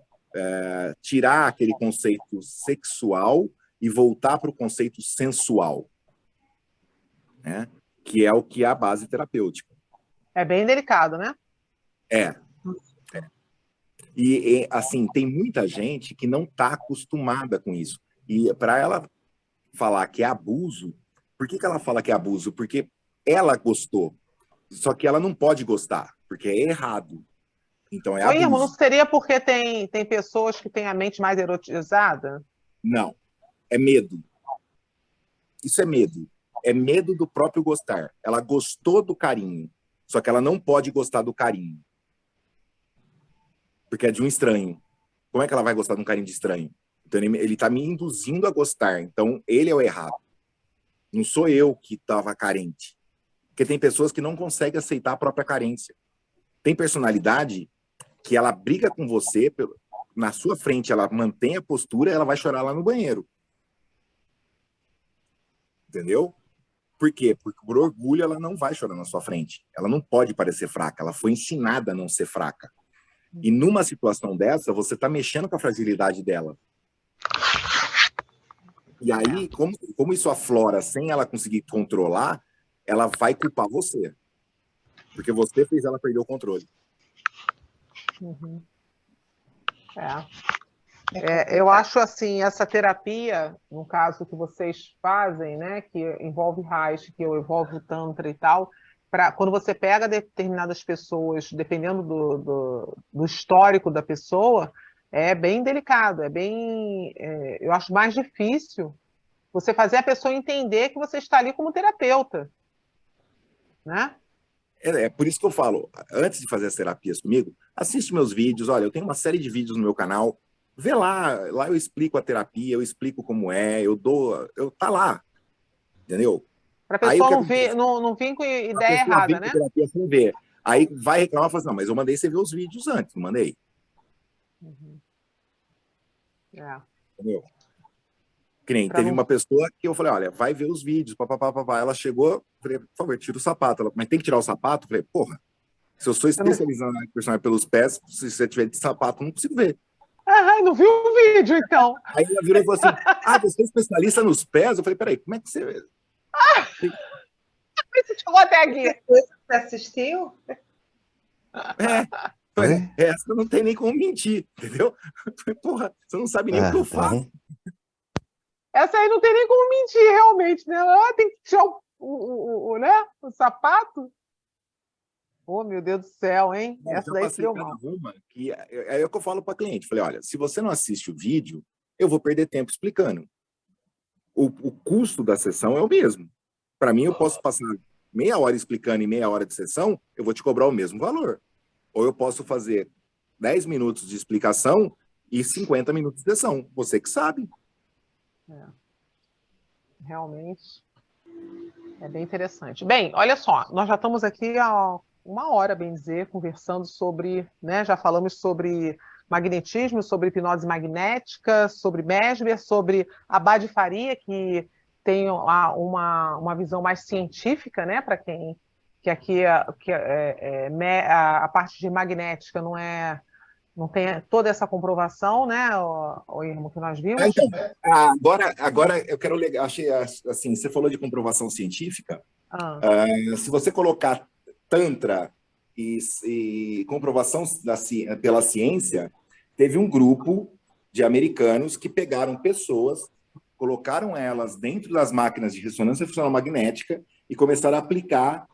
tirar aquele conceito sexual e voltar para o conceito sensual. Né? Que é o que é a base terapêutica. É bem delicado, né? E, assim, tem muita gente que não está acostumada com isso. E para ela falar que é abuso, por que ela fala que é abuso? Porque ela gostou, só que ela não pode gostar, porque é errado. Então é Ô, Irmão, não abuso. seria porque tem pessoas que têm a mente mais erotizada? Não, é medo. Isso é medo. É medo do próprio gostar. Ela gostou do carinho, só que ela não pode gostar do carinho. Porque é de um estranho. Como é que ela vai gostar de um carinho de estranho? Então ele está me induzindo a gostar. Então ele é o errado. Não sou eu que estava carente. Porque tem pessoas que não conseguem aceitar a própria carência. Tem personalidade que ela briga com você, na sua frente ela mantém a postura e ela vai chorar lá no banheiro. Entendeu? Por quê? Porque por orgulho ela não vai chorar na sua frente. Ela não pode parecer fraca. Ela foi ensinada a não ser fraca. E numa situação dessa, você está mexendo com a fragilidade dela. E aí, como isso aflora sem ela conseguir controlar, ela vai culpar você. Porque você fez ela perder o controle. Uhum. Eu acho assim, essa terapia, no caso que vocês fazem, né, que envolve Reiki, que envolve o Tantra e tal, quando você pega determinadas pessoas, dependendo do histórico da pessoa, é bem delicado, eu acho mais difícil você fazer a pessoa entender que você está ali como terapeuta, né? É por isso que eu falo, antes de fazer as terapias comigo, assiste meus vídeos, olha, eu tenho uma série de vídeos no meu canal, vê lá eu explico a terapia, eu explico como é, tá lá, entendeu? Para a pessoa não vir com ideia errada, né? Terapia sem ver. Aí vai reclamar e fala assim, não, mas eu mandei você ver os vídeos antes, não mandei. Uhum. Entendeu? Que nem teve uma pessoa que eu falei, olha, vai ver os vídeos, papapá. Ela chegou, falei, por favor, tira o sapato. Ela, mas tem que tirar o sapato? Eu falei, porra, se eu sou especializado na personagem pelos pés, se você tiver de sapato, eu não consigo ver. Não viu o vídeo, então. Aí ela virou e falou assim, você é especialista nos pés? Eu falei, peraí, como é que você... Você chegou até aqui. Você assistiu? Essa não tem nem como mentir, entendeu? Porra, você não sabe nem o que eu faço. Essa aí não tem nem como mentir, realmente, né? Tem que tirar o sapato. Oh, meu Deus do céu, hein? Essa daí se deu mal. É o que eu falo para cliente. Falei, olha, se você não assiste o vídeo, eu vou perder tempo explicando. O custo da sessão é o mesmo. Para mim, eu posso passar meia hora explicando e meia hora de sessão, eu vou te cobrar o mesmo valor. Ou eu posso fazer 10 minutos de explicação e 50 minutos de sessão. Você que sabe. Realmente é bem interessante. Bem, olha só, nós já estamos aqui há uma hora, bem dizer, conversando sobre, né, já falamos sobre magnetismo, sobre hipnose magnética, sobre Mesmer, sobre Abad Faria, que tem uma visão mais científica, né, para quem que aqui a parte de magnética não tem toda essa comprovação, né, o Irmo, que nós vimos. Então, agora eu quero achei assim, você falou de comprovação científica. Se você colocar Tantra e comprovação pela ciência, teve um grupo de americanos que pegaram pessoas, colocaram elas dentro das máquinas de ressonância funcional magnética e começaram a aplicar,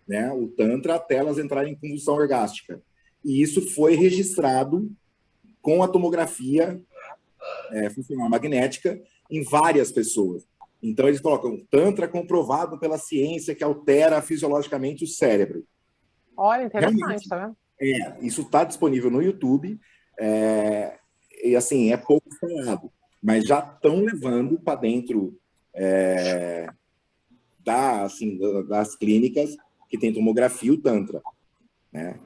né, o Tantra até elas entrarem em convulsão orgástica. E isso foi registrado com a tomografia funcional magnética em várias pessoas. Então, eles colocam Tantra comprovado pela ciência que altera fisiologicamente o cérebro. Olha, interessante, tá vendo? Isso está disponível no YouTube, e assim, é pouco falado, mas já estão levando para dentro das clínicas que tem tomografia o Tantra, né?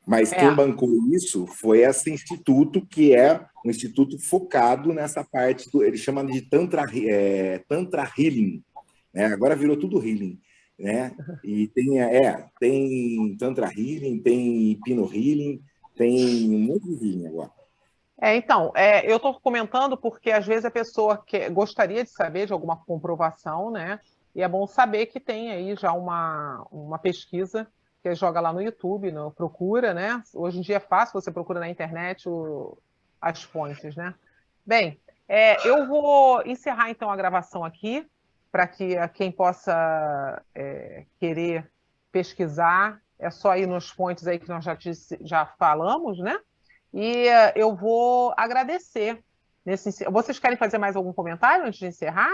Mas quem bancou isso foi esse instituto, que é um instituto focado nessa parte, eles chamam de Tantra Healing, né? Agora virou tudo Healing, né? E tem Tantra Healing, tem Hipno Healing, tem um monte de healing agora. Então, eu estou comentando porque às vezes a pessoa gostaria de saber de alguma comprovação, né? E é bom saber que tem aí já uma pesquisa que joga lá no YouTube, procura, né? Hoje em dia é fácil, você procura na internet as fontes, né? Bem, eu vou encerrar então a gravação aqui, para que quem possa querer pesquisar, é só ir nos fontes aí que nós já falamos, né? E eu vou agradecer. Vocês querem fazer mais algum comentário antes de encerrar?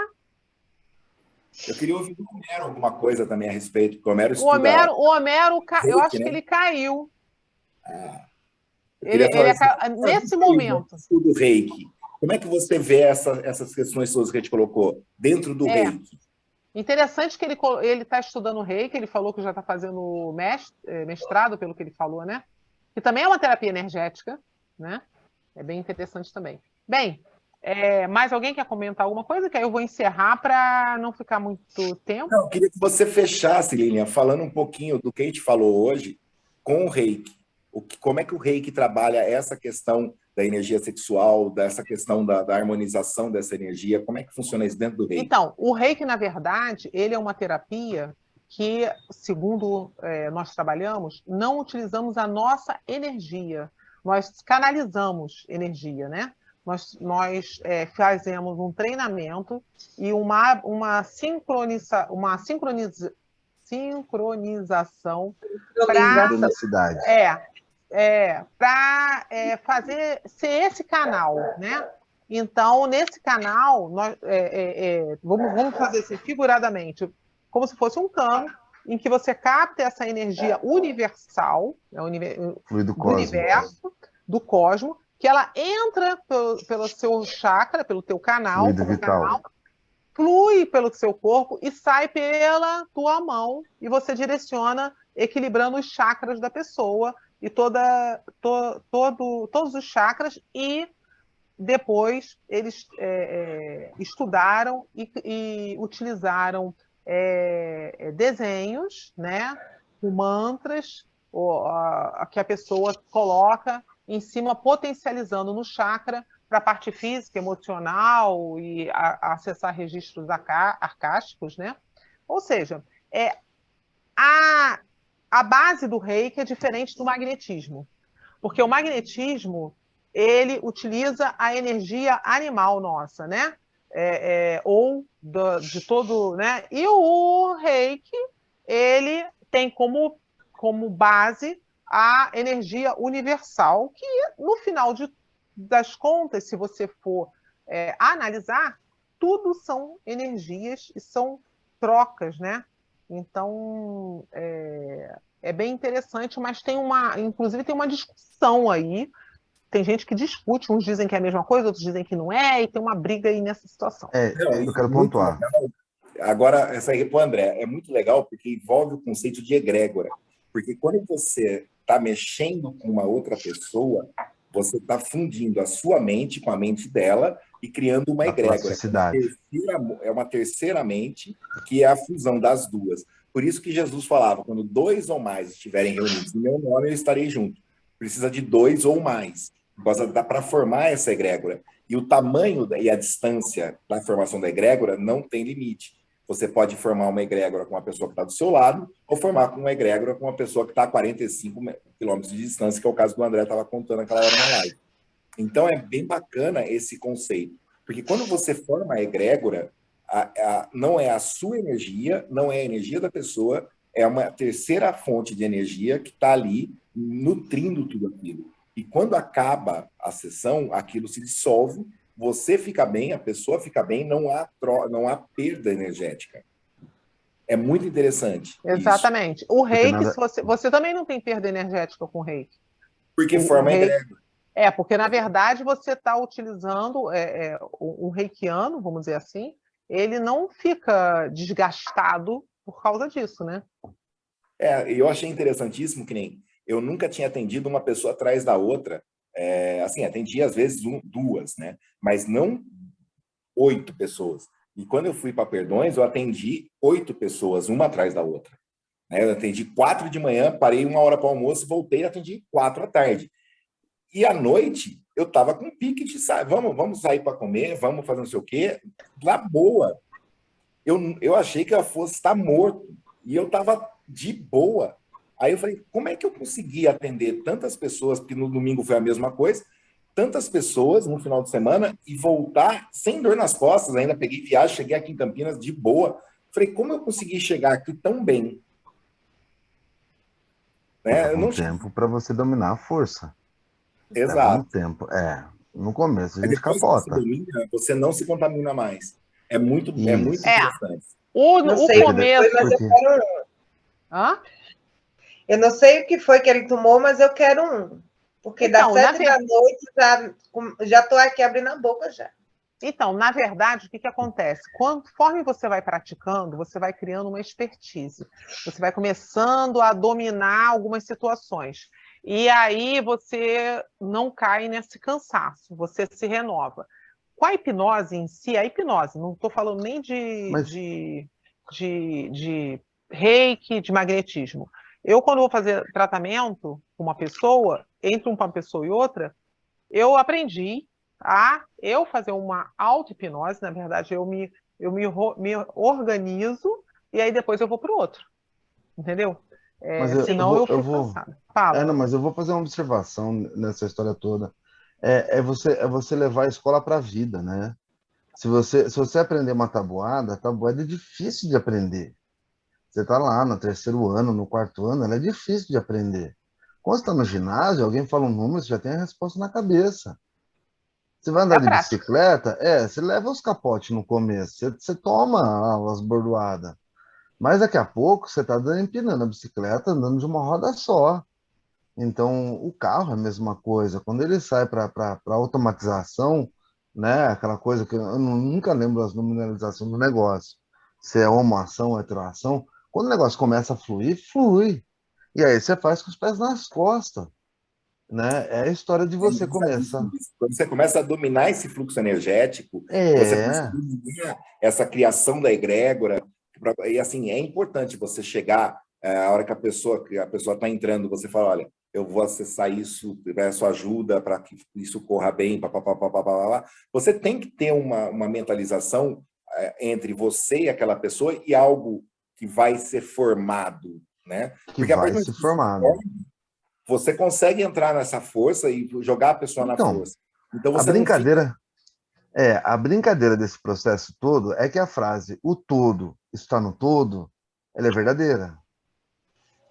Eu queria ouvir do Homero alguma coisa também a respeito, porque o Homero estuda... O Homero, eu acho né? que ele caiu. Nesse momento. Do Reiki. Como é que você vê essas questões todas que a gente colocou dentro do Reiki? Interessante que ele está estudando Reiki, ele falou que já está fazendo mestrado, pelo que ele falou, né? Que também é uma terapia energética, né? É bem interessante também. Bem, mais alguém quer comentar alguma coisa? Que aí eu vou encerrar para não ficar muito tempo. Não, eu queria que você fechasse, Lilian, falando um pouquinho do que a gente falou hoje com o Reiki. Como é que o Reiki trabalha essa questão da energia sexual, dessa questão da harmonização dessa energia? Como é que funciona isso dentro do Reiki? Então, o Reiki, na verdade, ele é uma terapia que, segundo nós trabalhamos, não utilizamos a nossa energia. Nós canalizamos energia, né? Nós fazemos um treinamento e uma sincronização para ser esse canal, né? Então, nesse canal, vamos fazer assim, figuradamente, como se fosse um cano em que você capta essa energia universal, do universo, do cosmos, que ela entra pelo seu chakra, pelo teu canal, flui pelo seu corpo e sai pela tua mão, e você direciona equilibrando os chakras da pessoa e todos os chakras, e depois eles estudaram e utilizaram desenhos, né, com mantras que a pessoa coloca em cima, potencializando no chakra para a parte física, emocional e acessar registros arcásticos, né? Ou seja, a base do Reiki é diferente do magnetismo, porque o magnetismo ele utiliza a energia animal nossa, né? De todo, né? E o Reiki ele tem como base a energia universal, que no final das contas, se você for analisar, tudo são energias e são trocas, né? Então, é bem interessante, mas inclusive tem uma discussão aí. Tem gente que discute, uns dizem que é a mesma coisa, outros dizem que não é, e tem uma briga aí nessa situação. Eu quero pontuar. Agora, essa aí, André, é muito legal porque envolve o conceito de egrégora. Porque quando você está mexendo com uma outra pessoa, Você está fundindo a sua mente com a mente dela e criando uma Da egrégora. plasticidade. É uma terceira mente, que é a fusão das duas. Por isso que Jesus falava, quando 2 ou mais estiverem reunidos em meu nome, eu estarei junto. Precisa de 2 ou mais. Para formar essa egrégora. E o tamanho e a distância da formação da egrégora não tem limite. Você pode formar uma egrégora com uma pessoa que está do seu lado, ou formar com uma egrégora com uma pessoa que está a 45 quilômetros de distância, que é o caso do André estava contando naquela hora na live. Então, é bem bacana esse conceito. Porque quando você forma a egrégora, não é a sua energia, não é a energia da pessoa, é uma terceira fonte de energia que está ali nutrindo tudo aquilo. E quando acaba a sessão, aquilo se dissolve, você fica bem, a pessoa fica bem, não há perda energética. É muito interessante. Exatamente. Isso. O reiki, você também não tem perda energética com o reiki. Porque forma egrégora. Porque na verdade você está utilizando um reikiano, vamos dizer assim, ele não fica desgastado por causa disso, né? Eu achei interessantíssimo que nem eu nunca tinha atendido uma pessoa atrás da outra. Assim, atendi às vezes 2, né? Mas não 8 pessoas. E quando eu fui para Perdões, eu atendi 8 pessoas, uma atrás da outra. Né? Eu atendi 4 de manhã, parei 1 hora para o almoço, voltei e atendi 4 à tarde. E à noite, eu estava com pique de sair. Vamos sair para comer, vamos fazer não sei o quê. Lá boa. Eu achei que eu fosse estar morto. E eu estava de boa. Aí eu falei, como é que eu consegui atender tantas pessoas, porque no domingo foi a mesma coisa, tantas pessoas no final de semana e voltar sem dor nas costas, ainda peguei viagem, cheguei aqui em Campinas de boa. Falei, como eu consegui chegar aqui tão bem? Leva um tempo para você dominar a força. Exato. Leva um tempo. No começo a gente capota. Você domina, você não se contamina mais. É muito interessante. Não sei o que foi, mas eu quero um. Hã? Eu não sei o que foi que ele tomou, mas eu quero um. Porque então, das 7 da noite já estou aqui abrindo a boca já. Então, na verdade, o que acontece? Conforme você vai praticando, você vai criando uma expertise. Você vai começando a dominar algumas situações. E aí você não cai nesse cansaço, você se renova. Com a hipnose em si, a hipnose, não estou falando nem de reiki, de magnetismo. Eu, quando vou fazer tratamento com uma pessoa, entre uma pessoa e outra, eu aprendi a fazer uma auto-hipnose. Na verdade, eu me organizo e aí depois eu vou para o outro. Entendeu? Senão eu fico cansada. Fala. Mas eu vou fazer uma observação nessa história toda. Você levar a escola para a vida, né? Se você aprender uma tabuada, a tabuada é difícil de aprender. Você está lá no 3º ano, no 4º ano, ela é difícil de aprender. Quando você está no ginásio, alguém fala um número, você já tem a resposta na cabeça. Você vai andar de bicicleta, você leva os capotes no começo, você toma as bordoadas. Mas daqui a pouco você está empinando a bicicleta, andando de uma roda só. Então, o carro é a mesma coisa. Quando ele sai para automatização, né, aquela coisa que eu nunca lembro as nominalizações do negócio, se é homoação ou heteroação, quando o negócio começa a fluir, flui. E aí você faz com os pés nas costas. Né? É a história de você começar. Quando você começa a dominar esse fluxo energético, você começa a dominar essa criação da egrégora. E assim, é importante você chegar, a hora que a pessoa está entrando, você fala, olha, eu vou acessar isso, peço ajuda para que isso corra bem, papapá. Você tem que ter uma mentalização entre você e aquela pessoa e algo que vai ser formado, né? Porque vai ser formado. Você consegue entrar nessa força e jogar a pessoa na força. Então você a brincadeira desse processo todo é que a frase "o todo está no todo", ela é verdadeira.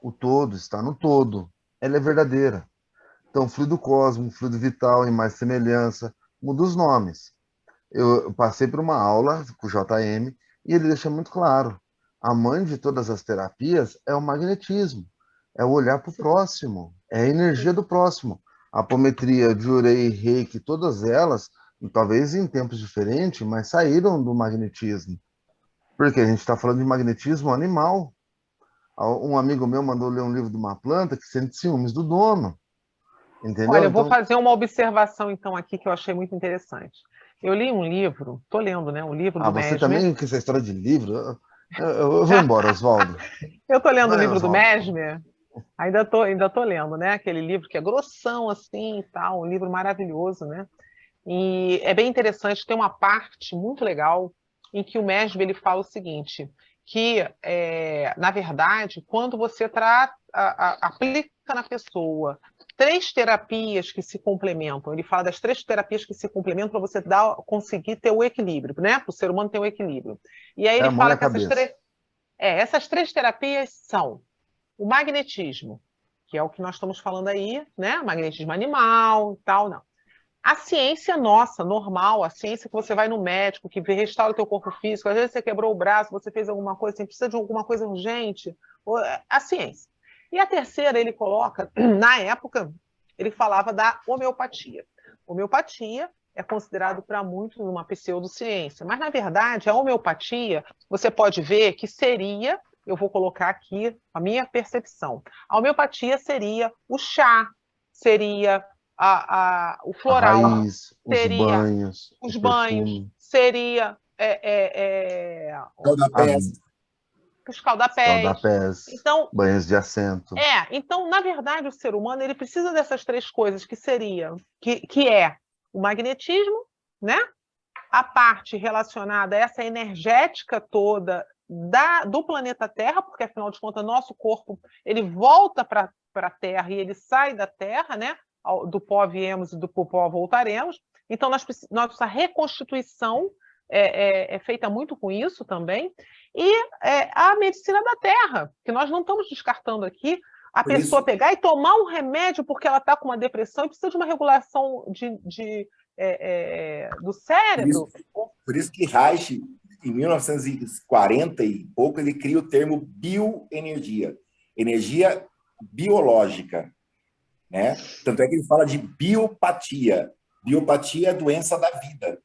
O todo está no todo, ela é verdadeira. Então, fluido cósmico, fluido vital, em mais semelhança, muda os nomes. Eu passei por uma aula com o JM e ele deixa muito claro: a mãe de todas as terapias é o magnetismo, é o olhar para o próximo, é a energia do próximo. A apometria, Jurei, Reiki, todas elas, talvez em tempos diferentes, mas saíram do magnetismo. Porque a gente está falando de magnetismo animal. Um amigo meu mandou ler um livro de uma planta que sente ciúmes do dono. Entendeu? Olha, eu vou Então, fazer uma observação, então, aqui que eu achei muito interessante. Eu li um livro, estou lendo, né? Um livro do você Mesmer. também com essa história de livro? Eu vou embora, Oswaldo. Eu estou lendo o Vai, livro do Oswaldo. Mesmer, ainda tô lendo, né? Aquele livro que é grossão assim e tal, um livro maravilhoso, né? E é bem interessante, tem uma parte muito legal em que o Mesmer ele fala o seguinte, que, na verdade, quando você aplica na pessoa 3 terapias que se complementam, ele fala das 3 terapias que se complementam para você conseguir ter o equilíbrio, né? Para o ser humano ter o equilíbrio. E aí É ele a mão e fala a que cabeça. essas 3 terapias são o magnetismo, que é o que nós estamos falando aí, né? Magnetismo animal e tal, não. A ciência nossa, normal, a ciência que você vai no médico, que restaura o teu corpo físico, às vezes você quebrou o braço, você fez alguma coisa, você precisa de alguma coisa urgente, a ciência. E a terceira, ele coloca, na época, ele falava da homeopatia. Homeopatia é considerado para muitos uma pseudociência, mas, na verdade, a homeopatia, você pode ver que seria, eu vou colocar aqui a minha percepção, a homeopatia seria o chá, seria o A floral, raiz, os seria banhos, o os banhos, perfume, seria a Calda-pés. os calda-pés. escaldapés, Então, banhos de assento. então, na verdade, o ser humano ele precisa dessas 3 coisas que é o magnetismo, né? A parte relacionada a essa energética toda do planeta Terra, porque afinal de contas nosso corpo ele volta para a Terra e ele sai da Terra, né? Do pó viemos e do pó voltaremos. Então nossa reconstituição é feita muito com isso também. E a medicina da Terra, que nós não estamos descartando aqui, a Por pessoa isso, pegar e tomar um remédio porque ela está com uma depressão e precisa de uma regulação do por isso, cérebro. por isso que Reich, em 1940 e pouco, ele cria o termo bioenergia, energia biológica, né? Tanto é que ele fala de biopatia. Biopatia é a doença da vida.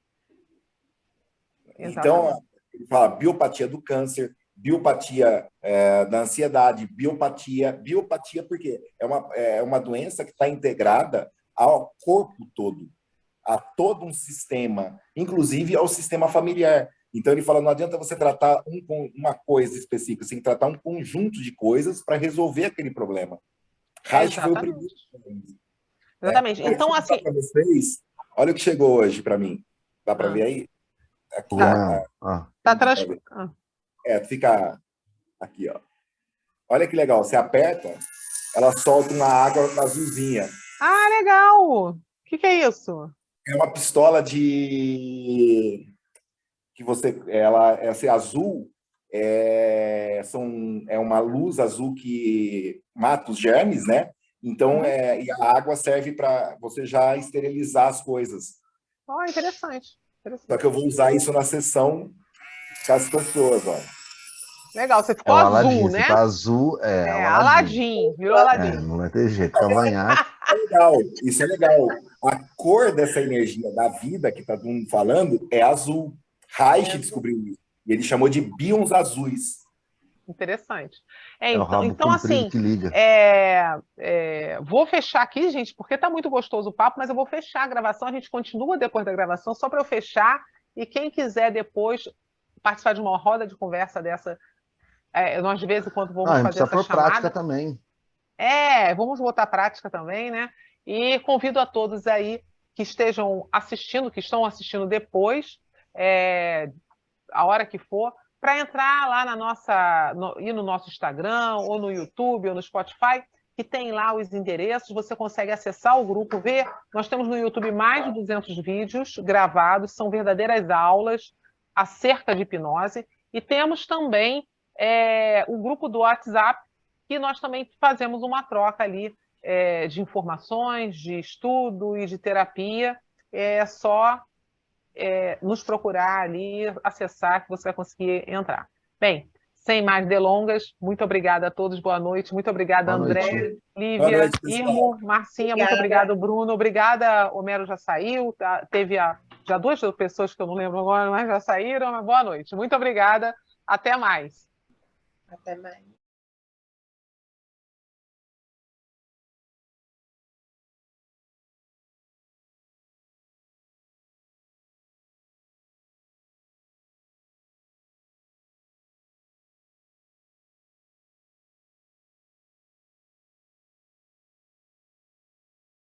Exatamente. Então, ele fala biopatia do câncer, biopatia da ansiedade, biopatia porque é uma doença que está integrada ao corpo todo, a todo um sistema, inclusive ao sistema familiar. Então, ele fala, não adianta você tratar uma coisa específica, você tem que tratar um conjunto de coisas para resolver aquele problema. Reich foi o primeiro. Exatamente. Né? Exatamente. Aí, deixa Então, eu mostrar assim. para vocês, olha o que chegou hoje para mim. Dá para ver aí? Aqui, Cogumelo. Tá trans... fica aqui, ó. Olha que legal, você aperta, ela solta uma água azulzinha. Legal! O que é isso? É uma pistola de que ela essa azul é uma luz azul que mata os germes, né? Então e a água serve para você já esterilizar as coisas. Interessante. Só que eu vou usar isso na sessão com as pessoas, ó. Legal, você É ficou o azul, Aladim, né? você tá azul, é o Aladim. Aladim, virou Aladim. Não vai ter jeito, cavanhaque. É legal, isso é legal. A cor dessa energia da vida que tá todo mundo falando é azul. Reich descobriu isso. E ele chamou de bíons azuis. Interessante. É o rabo Então comprido assim, que liga. vou fechar aqui, gente, porque tá muito gostoso o papo, mas eu vou fechar a gravação, a gente continua depois da gravação, só para eu fechar, e quem quiser depois participar de uma roda de conversa dessa, nós de vez em quando vamos fazer Precisa essa pôr prática chamada. também. Vamos botar prática também, né? E convido a todos aí que estejam assistindo, que estão assistindo depois, a hora que for, para entrar lá ir no nosso Instagram, ou no YouTube, ou no Spotify, que tem lá os endereços, você consegue acessar o grupo, ver. Nós temos no YouTube mais de 200 vídeos gravados, são verdadeiras aulas acerca de hipnose, e temos também o grupo do WhatsApp, que nós também fazemos uma troca ali de informações, de estudo e de terapia. É só nos procurar ali, acessar, que você vai conseguir entrar. Bem, sem mais delongas, muito obrigada a todos, boa noite, muito obrigada, Boa André, noite. Lívia, Boa noite, pessoal. Irmo, Marcinha, Obrigada. muito obrigado, Bruno, obrigada, Homero já saiu, tá? Teve já 2 pessoas que eu não lembro agora, mas já saíram, mas boa noite, muito obrigada, até mais. Até mais.